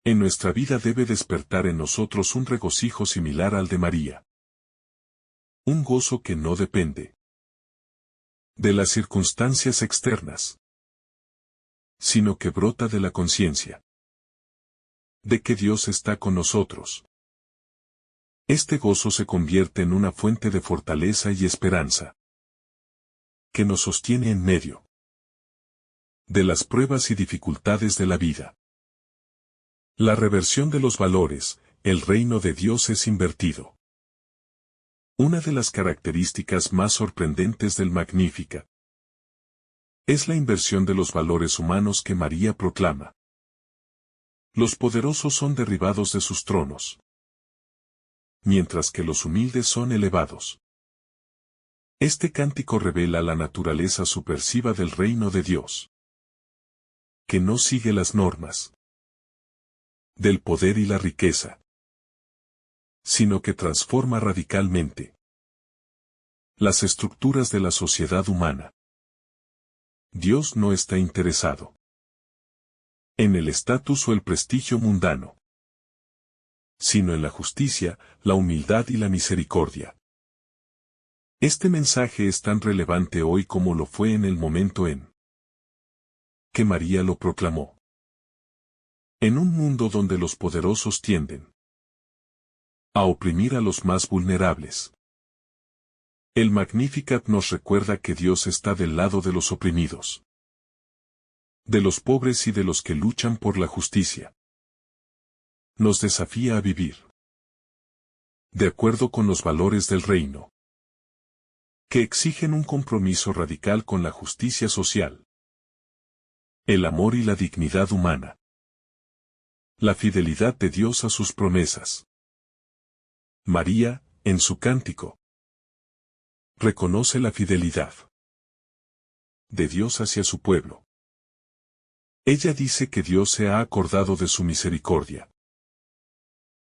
en nuestra vida debe despertar en nosotros un regocijo similar al de María. Un gozo que no depende de las circunstancias externas, sino que brota de la conciencia de que Dios está con nosotros. Este gozo se convierte en una fuente de fortaleza y esperanza que nos sostiene en medio de las pruebas y dificultades de la vida. La reversión de los valores, el reino de Dios es invertido. Una de las características más sorprendentes del Magnificat es la inversión de los valores humanos que María proclama. Los poderosos son derribados de sus tronos, mientras que los humildes son elevados. Este cántico revela la naturaleza subversiva del reino de Dios, que no sigue las normas del poder y la riqueza, sino que transforma radicalmente las estructuras de la sociedad humana. Dios no está interesado en el estatus o el prestigio mundano, sino en la justicia, la humildad y la misericordia. Este mensaje es tan relevante hoy como lo fue en el momento en que María lo proclamó. En un mundo donde los poderosos tienden a oprimir a los más vulnerables, el Magnificat nos recuerda que Dios está del lado de los oprimidos, de los pobres y de los que luchan por la justicia. Nos desafía a vivir de acuerdo con los valores del reino, que exigen un compromiso radical con la justicia social, el amor y la dignidad humana, la fidelidad de Dios a sus promesas. María, en su cántico, reconoce la fidelidad de Dios hacia su pueblo. Ella dice que Dios se ha acordado de su misericordia,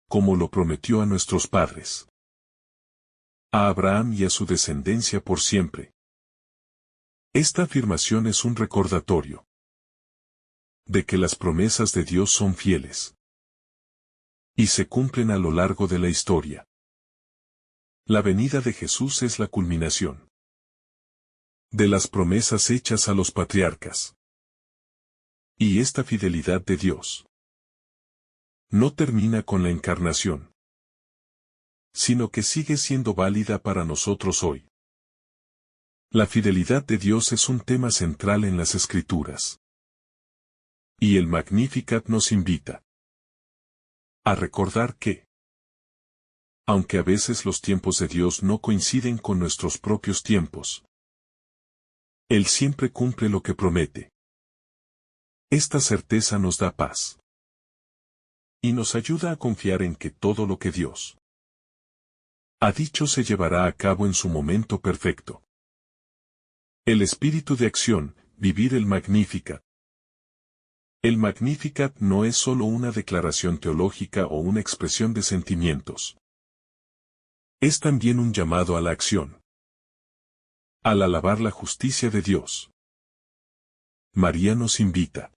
como lo prometió a nuestros padres, a Abraham y a su descendencia por siempre. Esta afirmación es un recordatorio de que las promesas de Dios son fieles y se cumplen a lo largo de la historia. La venida de Jesús es la culminación de las promesas hechas a los patriarcas. Y esta fidelidad de Dios no termina con la encarnación, sino que sigue siendo válida para nosotros hoy. La fidelidad de Dios es un tema central en las Escrituras. Y el Magnificat nos invita a recordar que, aunque a veces los tiempos de Dios no coinciden con nuestros propios tiempos, Él siempre cumple lo que promete. Esta certeza nos da paz y nos ayuda a confiar en que todo lo que Dios ha dicho se llevará a cabo en su momento perfecto. El espíritu de acción, vivir el Magnificat. El Magnificat no es solo una declaración teológica o una expresión de sentimientos. Es también un llamado a la acción. Al alabar la justicia de Dios, María nos invita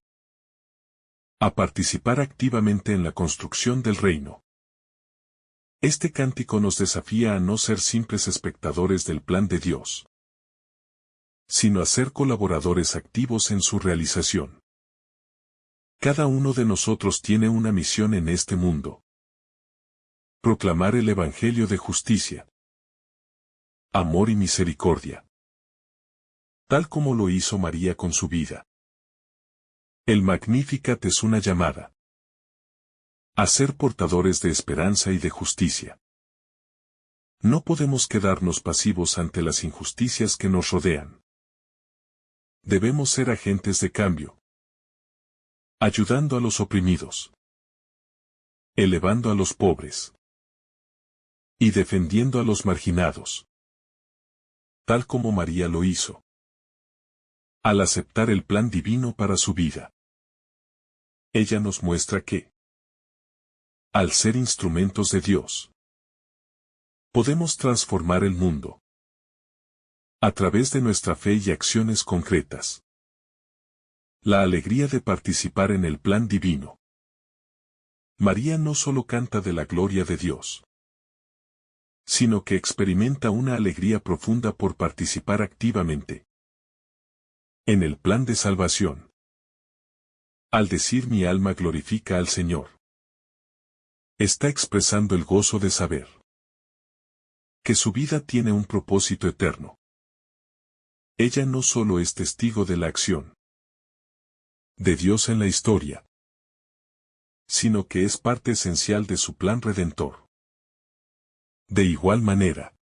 a participar activamente en la construcción del reino. Este cántico nos desafía a no ser simples espectadores del plan de Dios, sino a ser colaboradores activos en su realización. Cada uno de nosotros tiene una misión en este mundo: proclamar el Evangelio de justicia, amor y misericordia, tal como lo hizo María con su vida. El Magnificat es una llamada a ser portadores de esperanza y de justicia. No podemos quedarnos pasivos ante las injusticias que nos rodean. Debemos ser agentes de cambio, ayudando a los oprimidos, elevando a los pobres y defendiendo a los marginados, tal como María lo hizo al aceptar el plan divino para su vida. Ella nos muestra que, al ser instrumentos de Dios, podemos transformar el mundo a través de nuestra fe y acciones concretas. La alegría de participar en el plan divino. María no solo canta de la gloria de Dios, sino que experimenta una alegría profunda por participar activamente en el plan de salvación. Al decir mi alma glorifica al Señor, está expresando el gozo de saber que su vida tiene un propósito eterno. Ella no solo es testigo de la acción de Dios en la historia, sino que es parte esencial de su plan redentor. De igual manera,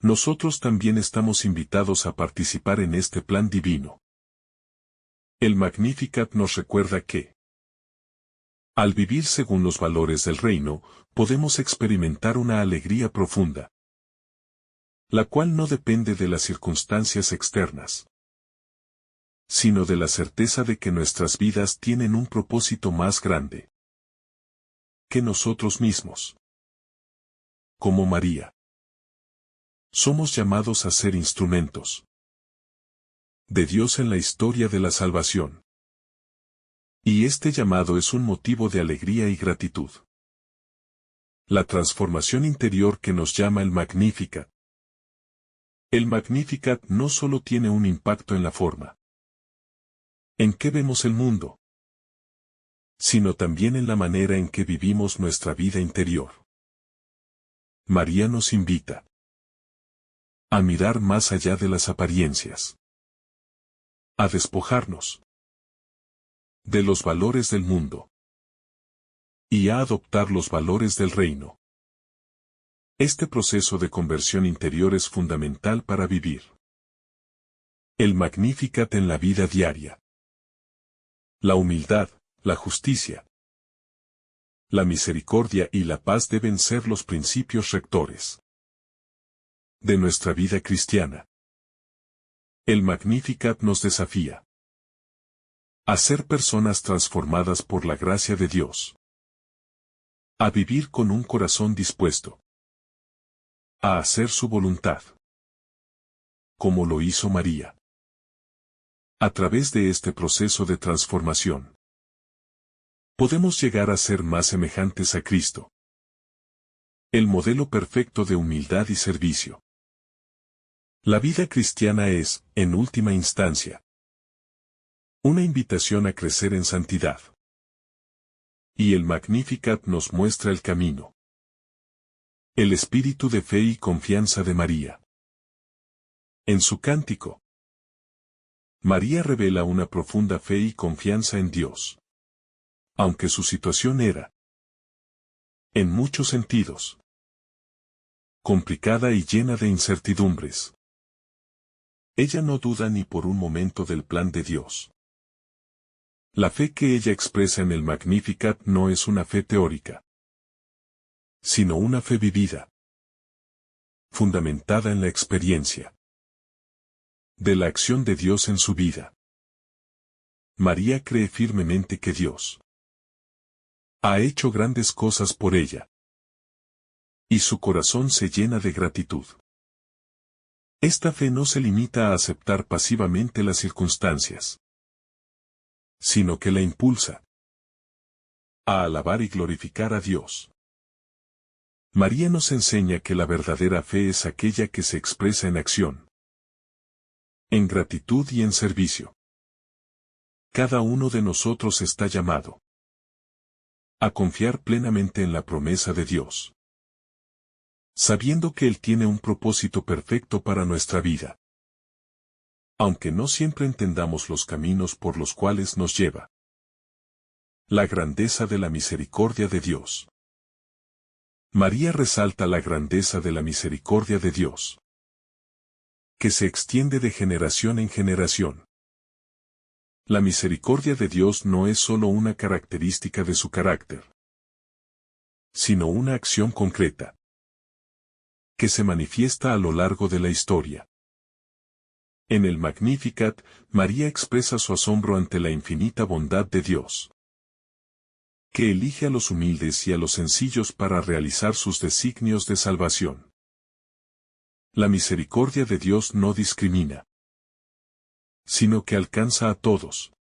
nosotros también estamos invitados a participar en este plan divino. El Magnificat nos recuerda que, al vivir según los valores del reino, podemos experimentar una alegría profunda, la cual no depende de las circunstancias externas, sino de la certeza de que nuestras vidas tienen un propósito más grande que nosotros mismos. Como María, somos llamados a ser instrumentos de Dios en la historia de la salvación. Y este llamado es un motivo de alegría y gratitud. La transformación interior que nos llama el Magnificat. El Magnificat no solo tiene un impacto en la forma en que vemos el mundo, sino también en la manera en que vivimos nuestra vida interior. María nos invita a mirar más allá de las apariencias, a despojarnos de los valores del mundo y a adoptar los valores del reino. Este proceso de conversión interior es fundamental para vivir el Magnificat en la vida diaria. La humildad, la justicia, la misericordia y la paz deben ser los principios rectores de nuestra vida cristiana. El Magnificat nos desafía a ser personas transformadas por la gracia de Dios, a vivir con un corazón dispuesto a hacer su voluntad, como lo hizo María. A través de este proceso de transformación, podemos llegar a ser más semejantes a Cristo, el modelo perfecto de humildad y servicio. La vida cristiana es, en última instancia, una invitación a crecer en santidad. Y el Magnificat nos muestra el camino. El espíritu de fe y confianza de María. En su cántico, María revela una profunda fe y confianza en Dios. Aunque su situación era, en muchos sentidos, complicada y llena de incertidumbres, ella no duda ni por un momento del plan de Dios. La fe que ella expresa en el Magnificat no es una fe teórica, sino una fe vivida, fundamentada en la experiencia de la acción de Dios en su vida. María cree firmemente que Dios ha hecho grandes cosas por ella, y su corazón se llena de gratitud. Esta fe no se limita a aceptar pasivamente las circunstancias, sino que la impulsa a alabar y glorificar a Dios. María nos enseña que la verdadera fe es aquella que se expresa en acción, en gratitud y en servicio. Cada uno de nosotros está llamado a confiar plenamente en la promesa de Dios, sabiendo que Él tiene un propósito perfecto para nuestra vida. Aunque no siempre entendamos los caminos por los cuales nos lleva. La grandeza de la misericordia de Dios. María resalta la grandeza de la misericordia de Dios, que se extiende de generación en generación. La misericordia de Dios no es solo una característica de su carácter, sino una acción concreta, que se manifiesta a lo largo de la historia. En el Magnificat, María expresa su asombro ante la infinita bondad de Dios, que elige a los humildes y a los sencillos para realizar sus designios de salvación. La misericordia de Dios no discrimina, sino que alcanza a todos,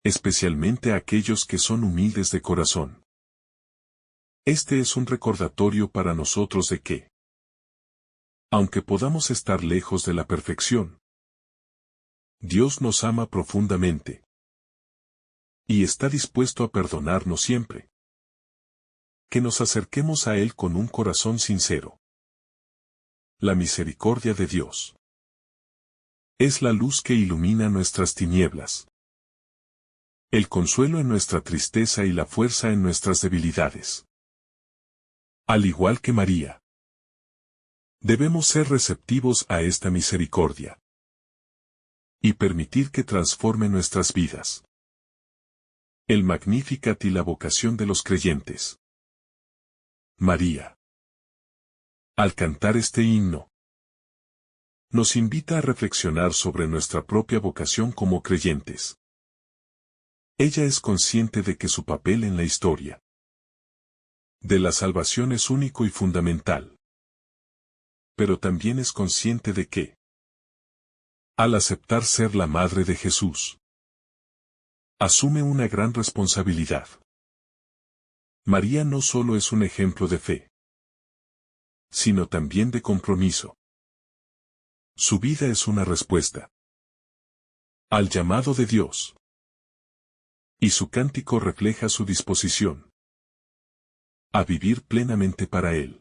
especialmente a aquellos que son humildes de corazón. Este es un recordatorio para nosotros de que, aunque podamos estar lejos de la perfección, Dios nos ama profundamente y está dispuesto a perdonarnos siempre. Que nos acerquemos a Él con un corazón sincero. La misericordia de Dios es la luz que ilumina nuestras tinieblas, el consuelo en nuestra tristeza y la fuerza en nuestras debilidades. Al igual que María, debemos ser receptivos a esta misericordia y permitir que transforme nuestras vidas. El Magnificat y la vocación de los creyentes. María, al cantar este himno, nos invita a reflexionar sobre nuestra propia vocación como creyentes. Ella es consciente de que su papel en la historia de la salvación es único y fundamental. Pero también es consciente de que, al aceptar ser la madre de Jesús, asume una gran responsabilidad. María no solo es un ejemplo de fe, sino también de compromiso. Su vida es una respuesta al llamado de Dios. Y su cántico refleja su disposición a vivir plenamente para Él.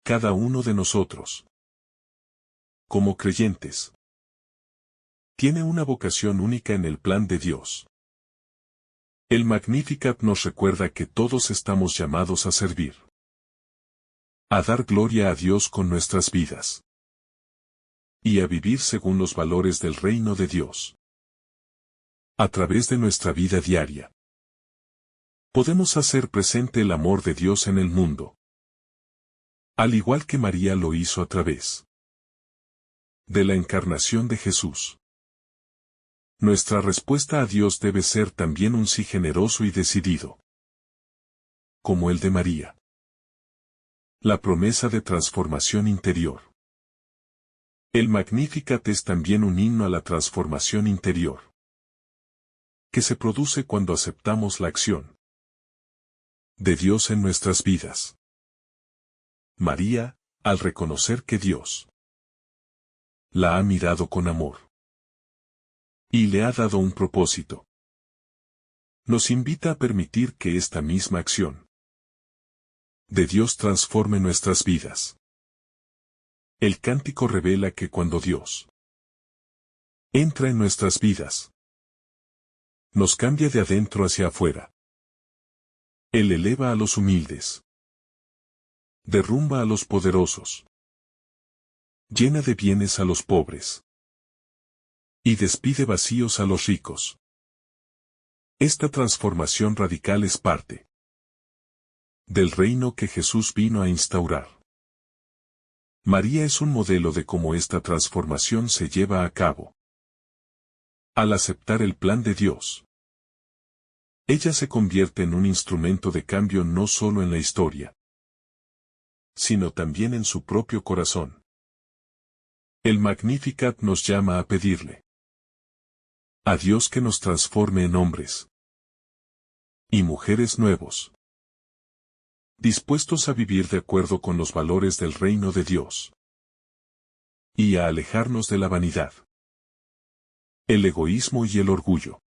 Cada uno de nosotros, como creyentes, tiene una vocación única en el plan de Dios. El Magnificat nos recuerda que todos estamos llamados a servir, a dar gloria a Dios con nuestras vidas, y a vivir según los valores del reino de Dios. A través de nuestra vida diaria, podemos hacer presente el amor de Dios en el mundo, al igual que María lo hizo a través de la encarnación de Jesús. Nuestra respuesta a Dios debe ser también un sí generoso y decidido, como el de María. La promesa de transformación interior. El Magnificat es también un himno a la transformación interior, que se produce cuando aceptamos la acción de Dios en nuestras vidas. María, al reconocer que Dios la ha mirado con amor y le ha dado un propósito, nos invita a permitir que esta misma acción de Dios transforme nuestras vidas. El cántico revela que cuando Dios entra en nuestras vidas, nos cambia de adentro hacia afuera. Él eleva a los humildes, derrumba a los poderosos, llena de bienes a los pobres, y despide vacíos a los ricos. Esta transformación radical es parte del reino que Jesús vino a instaurar. María es un modelo de cómo esta transformación se lleva a cabo. Al aceptar el plan de Dios, ella se convierte en un instrumento de cambio no solo en la historia, sino también en su propio corazón. El Magnificat nos llama a pedirle a Dios que nos transforme en hombres y mujeres nuevos, dispuestos a vivir de acuerdo con los valores del reino de Dios, y a alejarnos de la vanidad, el egoísmo y el orgullo.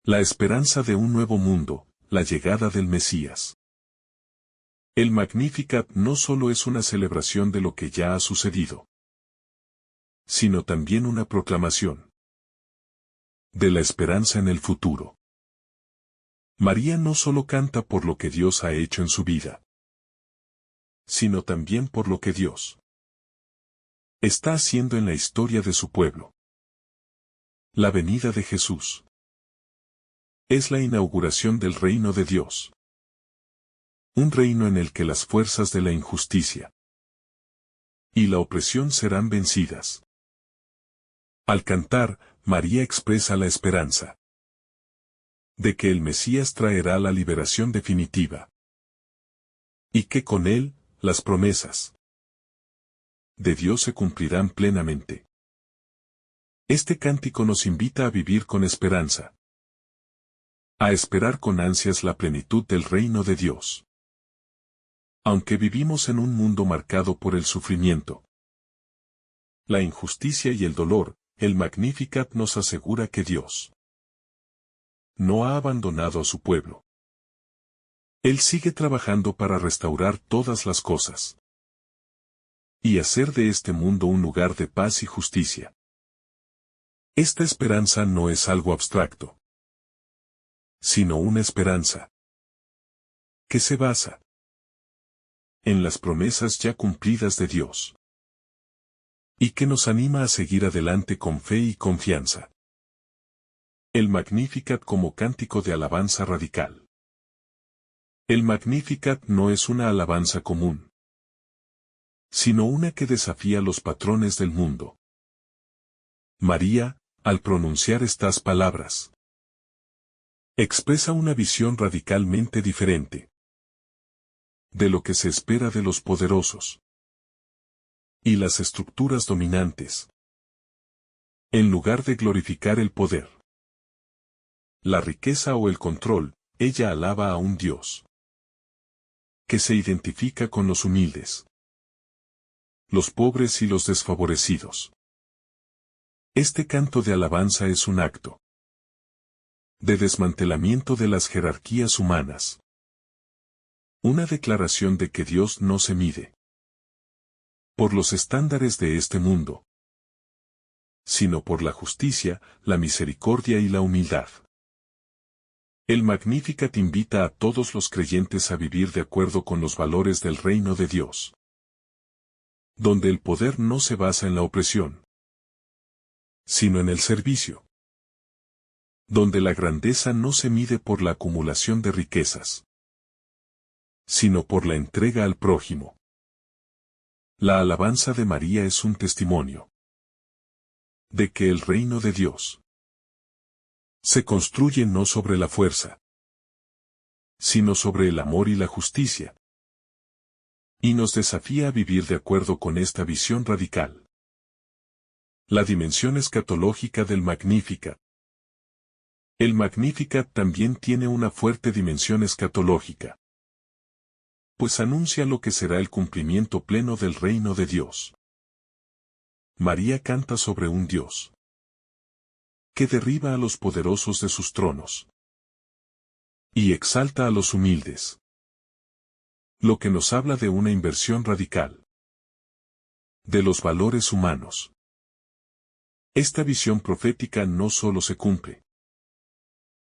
La esperanza de un nuevo mundo, la llegada del Mesías. El Magnificat no solo es una celebración de lo que ya ha sucedido, sino también una proclamación de la esperanza en el futuro. María no solo canta por lo que Dios ha hecho en su vida, sino también por lo que Dios está haciendo en la historia de su pueblo. La venida de Jesús es la inauguración del reino de Dios. Un reino en el que las fuerzas de la injusticia y la opresión serán vencidas. Al cantar, María expresa la esperanza de que el Mesías traerá la liberación definitiva, y que con él, las promesas de Dios se cumplirán plenamente. Este cántico nos invita a vivir con esperanza, a esperar con ansias la plenitud del reino de Dios. Aunque vivimos en un mundo marcado por el sufrimiento, la injusticia y el dolor, el Magnificat nos asegura que Dios no ha abandonado a su pueblo. Él sigue trabajando para restaurar todas las cosas y hacer de este mundo un lugar de paz y justicia. Esta esperanza no es algo abstracto, sino una esperanza que se basa en las promesas ya cumplidas de Dios, y que nos anima a seguir adelante con fe y confianza. El Magnificat como cántico de alabanza radical. El Magnificat no es una alabanza común, sino una que desafía los patrones del mundo. María, al pronunciar estas palabras, expresa una visión radicalmente diferente de lo que se espera de los poderosos y las estructuras dominantes. En lugar de glorificar el poder la riqueza o el control, ella alaba a un Dios que se identifica con los humildes, los pobres y los desfavorecidos. Este canto de alabanza es un acto de desmantelamiento de las jerarquías humanas. Una declaración de que Dios no se mide por los estándares de este mundo, sino por la justicia, la misericordia y la humildad. El Magnificat invita a todos los creyentes a vivir de acuerdo con los valores del reino de Dios, donde el poder no se basa en la opresión, sino en el servicio, donde la grandeza no se mide por la acumulación de riquezas, sino por la entrega al prójimo. La alabanza de María es un testimonio de que el reino de Dios se construye no sobre la fuerza, sino sobre el amor y la justicia, y nos desafía a vivir de acuerdo con esta visión radical. La dimensión escatológica del Magnificat. El Magnificat también tiene una fuerte dimensión escatológica, pues anuncia lo que será el cumplimiento pleno del reino de Dios. María canta sobre un Dios que derriba a los poderosos de sus tronos y exalta a los humildes, lo que nos habla de una inversión radical de los valores humanos. Esta visión profética no solo se cumple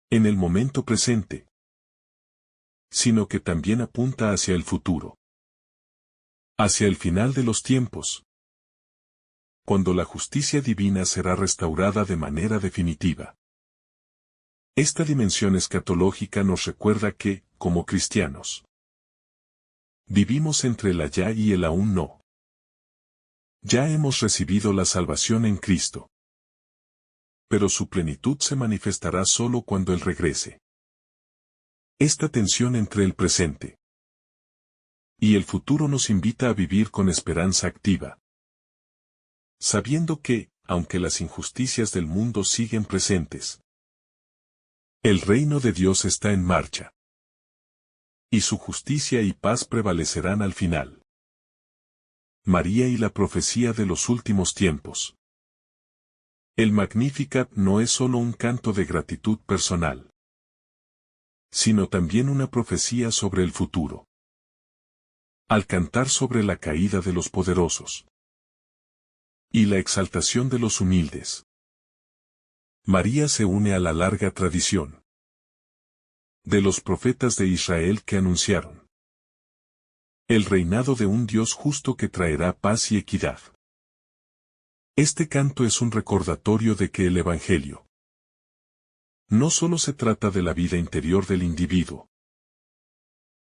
en el momento presente, sino que también apunta hacia el futuro, hacia el final de los tiempos, cuando la justicia divina será restaurada de manera definitiva. Esta dimensión escatológica nos recuerda que, como cristianos, vivimos entre el allá y el aún no. Ya hemos recibido la salvación en Cristo, pero su plenitud se manifestará solo cuando Él regrese. Esta tensión entre el presente y el futuro nos invita a vivir con esperanza activa, sabiendo que, aunque las injusticias del mundo siguen presentes, el reino de Dios está en marcha, y su justicia y paz prevalecerán al final. María y la profecía de los últimos tiempos. El Magnificat no es solo un canto de gratitud personal, sino también una profecía sobre el futuro. Al cantar sobre la caída de los poderosos y la exaltación de los humildes, María se une a la larga tradición de los profetas de Israel que anunciaron el reinado de un Dios justo que traerá paz y equidad. Este canto es un recordatorio de que el Evangelio no solo se trata de la vida interior del individuo,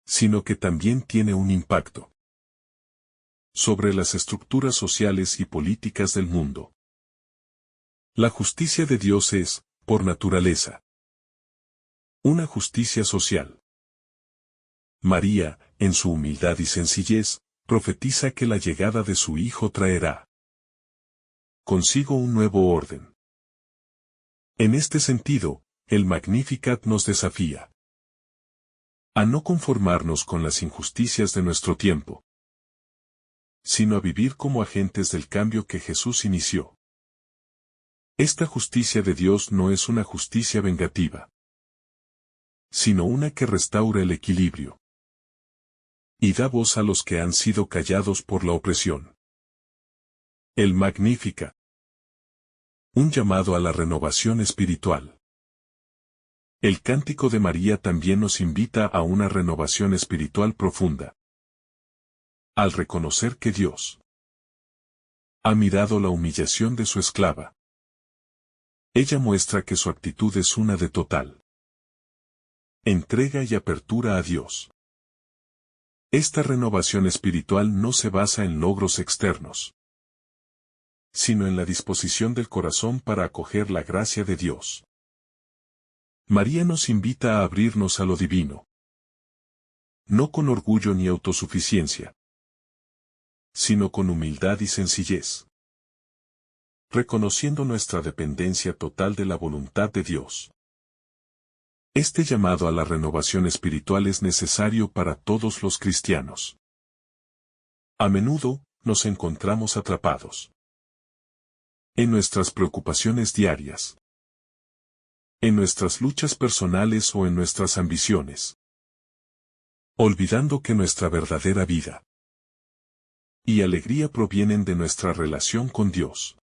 sino que también tiene un impacto sobre las estructuras sociales y políticas del mundo. La justicia de Dios es, por naturaleza, una justicia social. María, en su humildad y sencillez, profetiza que la llegada de su Hijo traerá consigo un nuevo orden. En este sentido, el Magnificat nos desafía a no conformarnos con las injusticias de nuestro tiempo, sino a vivir como agentes del cambio que Jesús inició. Esta justicia de Dios no es una justicia vengativa, sino una que restaura el equilibrio y da voz a los que han sido callados por la opresión. El Magnificat. Un llamado a la renovación espiritual. El Cántico de María también nos invita a una renovación espiritual profunda. Al reconocer que Dios ha mirado la humillación de su esclava, ella muestra que su actitud es una de total entrega y apertura a Dios. Esta renovación espiritual no se basa en logros externos, sino en la disposición del corazón para acoger la gracia de Dios. María nos invita a abrirnos a lo divino, no con orgullo ni autosuficiencia, sino con humildad y sencillez, reconociendo nuestra dependencia total de la voluntad de Dios. Este llamado a la renovación espiritual es necesario para todos los cristianos. A menudo, nos encontramos atrapados en nuestras preocupaciones diarias, en nuestras luchas personales o en nuestras ambiciones, olvidando que nuestra verdadera vida y alegría provienen de nuestra relación con Dios.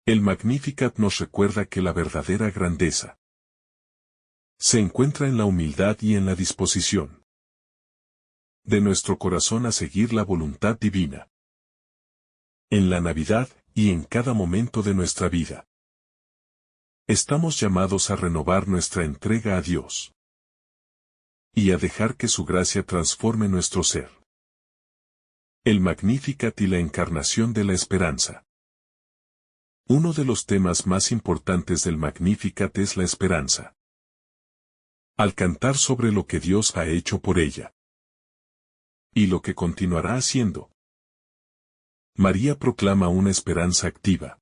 El Magnificat nos recuerda que la verdadera grandeza se encuentra en la humildad y en la disposición de nuestro corazón a seguir la voluntad divina. En la Navidad, y en cada momento de nuestra vida, estamos llamados a renovar nuestra entrega a Dios y a dejar que su gracia transforme nuestro ser. El Magnificat y la encarnación de la esperanza. Uno de los temas más importantes del Magnificat es la esperanza. Al cantar sobre lo que Dios ha hecho por ella y lo que continuará haciendo, María proclama una esperanza activa.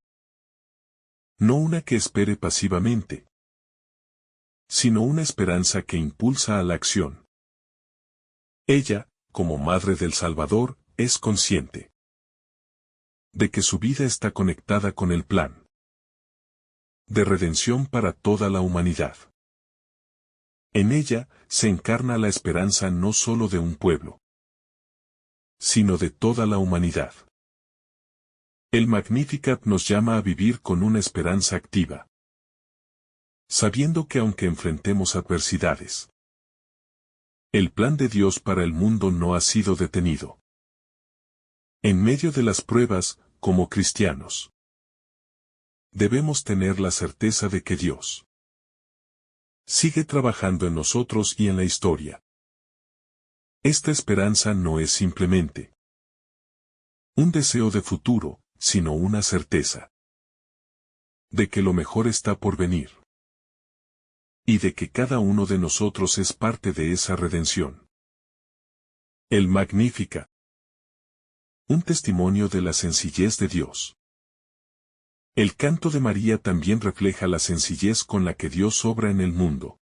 No una que espere pasivamente, sino una esperanza que impulsa a la acción. Ella, como Madre del Salvador, es consciente de que su vida está conectada con el plan de redención para toda la humanidad. En ella, se encarna la esperanza no solo de un pueblo, sino de toda la humanidad. El Magnificat nos llama a vivir con una esperanza activa, sabiendo que aunque enfrentemos adversidades, el plan de Dios para el mundo no ha sido detenido. En medio de las pruebas, como cristianos, debemos tener la certeza de que Dios sigue trabajando en nosotros y en la historia. Esta esperanza no es simplemente un deseo de futuro, sino una certeza de que lo mejor está por venir y de que cada uno de nosotros es parte de esa redención. El Magnificat. Un testimonio de la sencillez de Dios. El canto de María también refleja la sencillez con la que Dios obra en el mundo.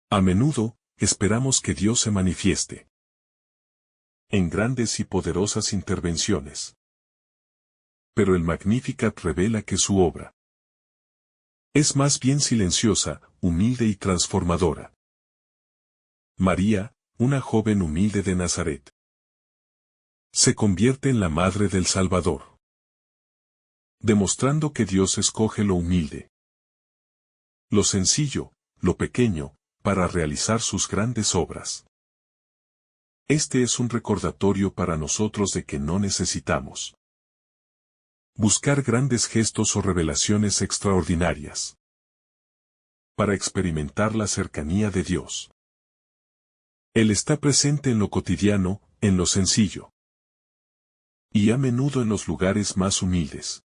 A menudo, esperamos que Dios se manifieste en grandes y poderosas intervenciones. Pero el Magnificat revela que su obra es más bien silenciosa, humilde y transformadora. María, una joven humilde de Nazaret, se convierte en la Madre del Salvador, demostrando que Dios escoge lo humilde, lo sencillo, lo pequeño, para realizar sus grandes obras. Este es un recordatorio para nosotros de que no necesitamos buscar grandes gestos o revelaciones extraordinarias para experimentar la cercanía de Dios. Él está presente en lo cotidiano, en lo sencillo, y a menudo en los lugares más humildes.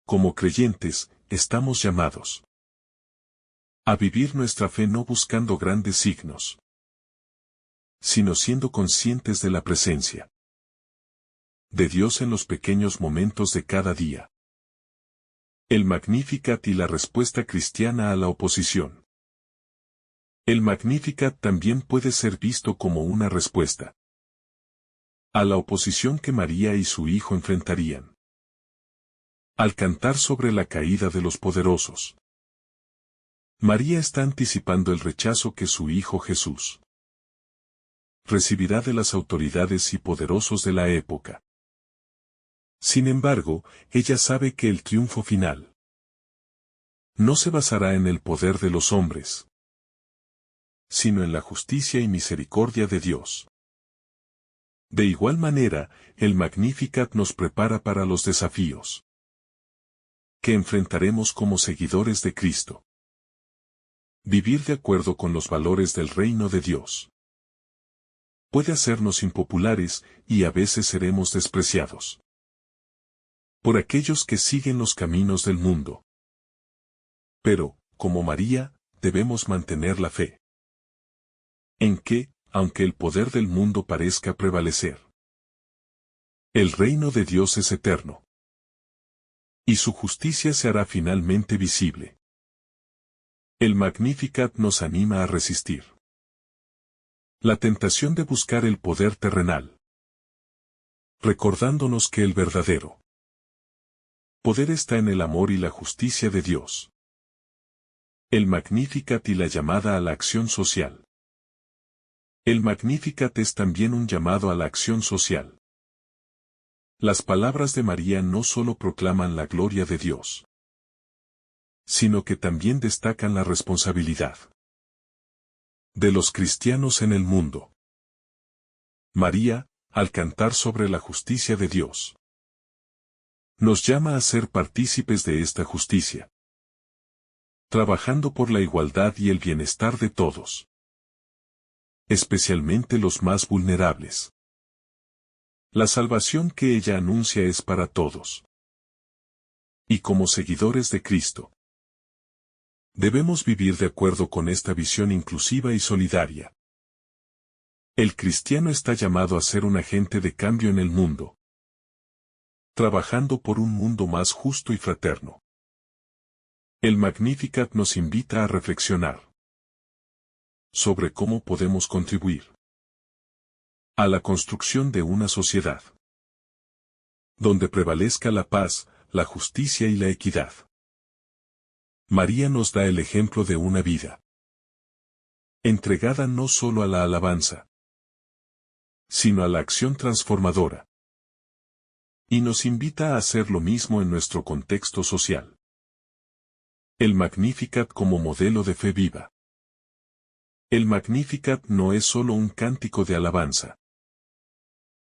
Como creyentes, estamos llamados a vivir nuestra fe no buscando grandes signos, sino siendo conscientes de la presencia de Dios en los pequeños momentos de cada día. El Magnificat y la respuesta cristiana a la oposición. El Magnificat también puede ser visto como una respuesta a la oposición que María y su hijo enfrentarían. Al cantar sobre la caída de los poderosos, María está anticipando el rechazo que su hijo Jesús recibirá de las autoridades y poderosos de la época. Sin embargo, ella sabe que el triunfo final no se basará en el poder de los hombres, sino en la justicia y misericordia de Dios. De igual manera, el Magnificat nos prepara para los desafíos que enfrentaremos como seguidores de Cristo. Vivir de acuerdo con los valores del reino de Dios puede hacernos impopulares y a veces seremos despreciados por aquellos que siguen los caminos del mundo. Pero, como María, debemos mantener la fe en que, aunque el poder del mundo parezca prevalecer, el reino de Dios es eterno, y su justicia se hará finalmente visible. El Magnificat nos anima a resistir la tentación de buscar el poder terrenal, recordándonos que el verdadero poder está en el amor y la justicia de Dios. El Magnificat y la llamada a la acción social. El Magnificat es también un llamado a la acción social. Las palabras de María no solo proclaman la gloria de Dios, sino que también destacan la responsabilidad de los cristianos en el mundo. María, al cantar sobre la justicia de Dios, nos llama a ser partícipes de esta justicia, trabajando por la igualdad y el bienestar de todos, especialmente los más vulnerables. La salvación que ella anuncia es para todos. Y como seguidores de Cristo, debemos vivir de acuerdo con esta visión inclusiva y solidaria. El cristiano está llamado a ser un agente de cambio en el mundo, trabajando por un mundo más justo y fraterno. El Magnificat nos invita a reflexionar sobre cómo podemos contribuir a la construcción de una sociedad donde prevalezca la paz, la justicia y la equidad. María nos da el ejemplo de una vida entregada no solo a la alabanza, sino a la acción transformadora. Y nos invita a hacer lo mismo en nuestro contexto social. El Magnificat como modelo de fe viva. El Magnificat no es solo un cántico de alabanza,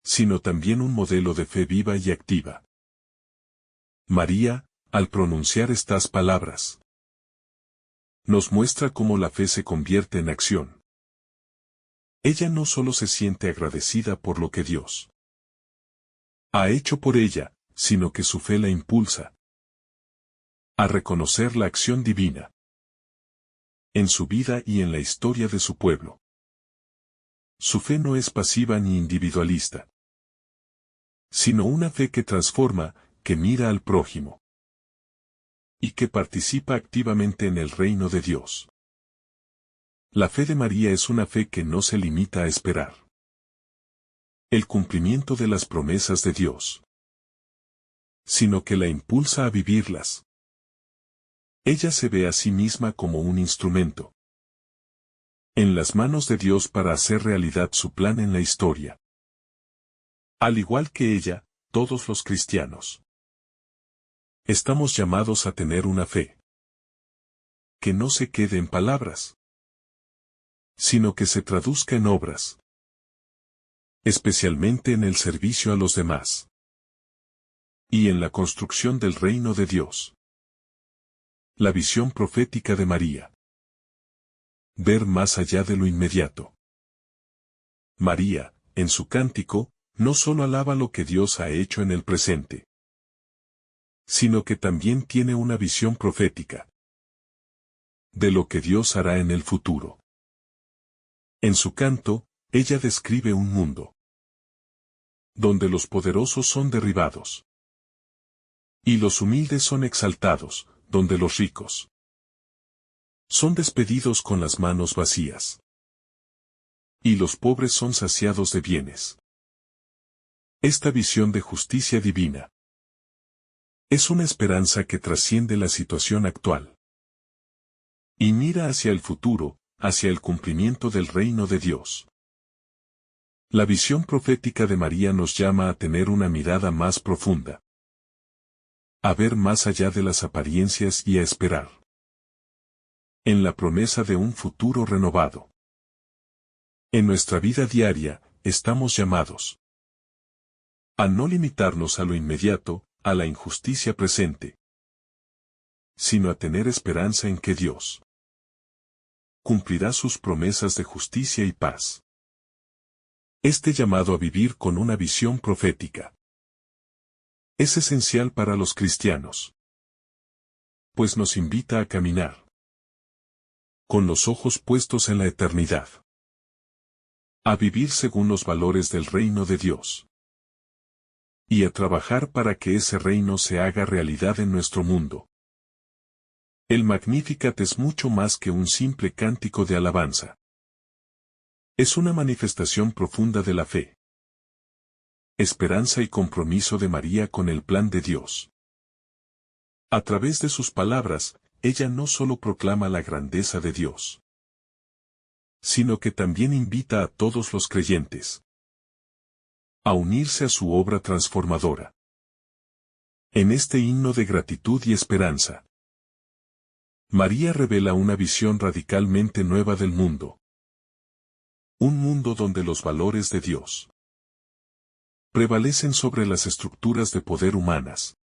sino también un modelo de fe viva y activa. María, al pronunciar estas palabras, nos muestra cómo la fe se convierte en acción. Ella no solo se siente agradecida por lo que Dios ha hecho por ella, sino que su fe la impulsa a reconocer la acción divina en su vida y en la historia de su pueblo. Su fe no es pasiva ni individualista, sino una fe que transforma, que mira al prójimo y que participa activamente en el reino de Dios. La fe de María es una fe que no se limita a esperar el cumplimiento de las promesas de Dios, sino que la impulsa a vivirlas. Ella se ve a sí misma como un instrumento en las manos de Dios para hacer realidad su plan en la historia. Al igual que ella, todos los cristianos estamos llamados a tener una fe que no se quede en palabras, sino que se traduzca en obras, especialmente en el servicio a los demás y en la construcción del reino de Dios. La visión profética de María. Ver más allá de lo inmediato. María, en su cántico, no solo alaba lo que Dios ha hecho en el presente, sino que también tiene una visión profética de lo que Dios hará en el futuro. En su canto, ella describe un mundo donde los poderosos son derribados y los humildes son exaltados, donde los ricos son despedidos con las manos vacías y los pobres son saciados de bienes. Esta visión de justicia divina es una esperanza que trasciende la situación actual y mira hacia el futuro, hacia el cumplimiento del reino de Dios. La visión profética de María nos llama a tener una mirada más profunda, a ver más allá de las apariencias y a esperar en la promesa de un futuro renovado. En nuestra vida diaria, estamos llamados a no limitarnos a lo inmediato, a la injusticia presente, sino a tener esperanza en que Dios cumplirá sus promesas de justicia y paz. Este llamado a vivir con una visión profética es esencial para los cristianos, pues nos invita a caminar con los ojos puestos en la eternidad, a vivir según los valores del reino de Dios y a trabajar para que ese reino se haga realidad en nuestro mundo. El Magnificat es mucho más que un simple cántico de alabanza. Es una manifestación profunda de la fe, esperanza y compromiso de María con el plan de Dios. A través de sus palabras, ella no solo proclama la grandeza de Dios, sino que también invita a todos los creyentes a unirse a su obra transformadora. En este himno de gratitud y esperanza, María revela una visión radicalmente nueva del mundo. Un mundo donde los valores de Dios prevalecen sobre las estructuras de poder humanas.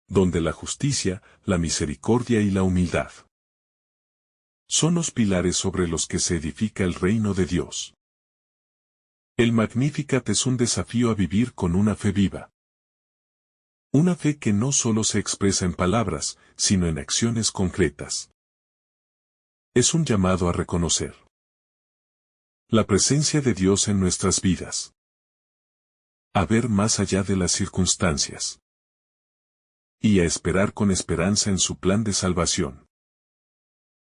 Donde la justicia, la misericordia y la humildad son los pilares sobre los que se edifica el reino de Dios. El Magnificat es un desafío a vivir con una fe viva. Una fe que no solo se expresa en palabras, sino en acciones concretas. Es un llamado a reconocer la presencia de Dios en nuestras vidas. A ver más allá de las circunstancias. Y a esperar con esperanza en su plan de salvación.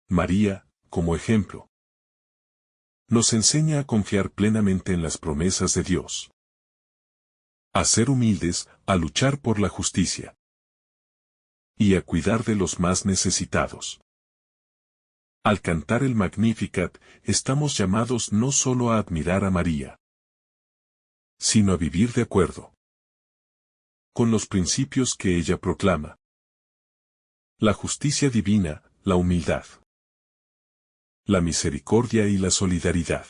María, como ejemplo, nos enseña a confiar plenamente en las promesas de Dios. A ser humildes, a luchar por la justicia. Y a cuidar de los más necesitados. Al cantar el Magnificat, estamos llamados no solo a admirar a María, sino a vivir de acuerdo con los principios que ella proclama. La justicia divina, la humildad, la misericordia y la solidaridad.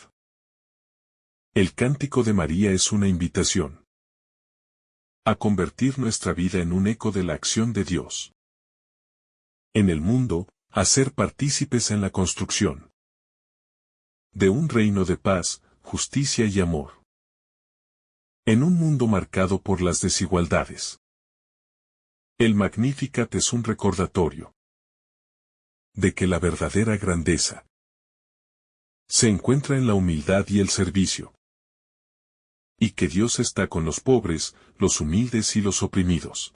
El cántico de María es una invitación a convertir nuestra vida en un eco de la acción de Dios en el mundo, a ser partícipes en la construcción de un reino de paz, justicia y amor. En un mundo marcado por las desigualdades. El Magnificat es un recordatorio de que la verdadera grandeza se encuentra en la humildad y el servicio. Y que Dios está con los pobres, los humildes y los oprimidos.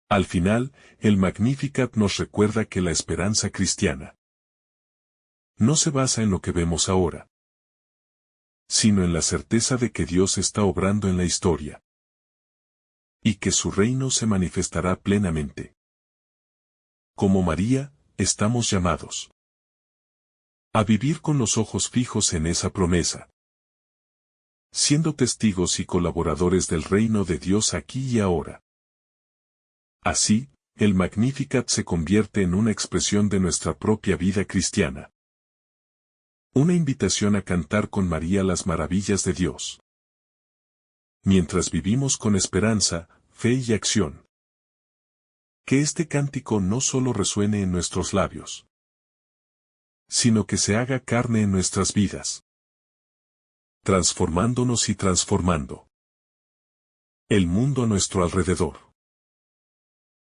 Al final, el Magnificat nos recuerda que la esperanza cristiana no se basa en lo que vemos ahora, sino en la certeza de que Dios está obrando en la historia. Y que su reino se manifestará plenamente. Como María, estamos llamados a vivir con los ojos fijos en esa promesa. Siendo testigos y colaboradores del reino de Dios aquí y ahora. Así, el Magnificat se convierte en una expresión de nuestra propia vida cristiana. Una invitación a cantar con María las maravillas de Dios. Mientras vivimos con esperanza, fe y acción. Que este cántico no solo resuene en nuestros labios, sino que se haga carne en nuestras vidas. Transformándonos y transformando el mundo a nuestro alrededor.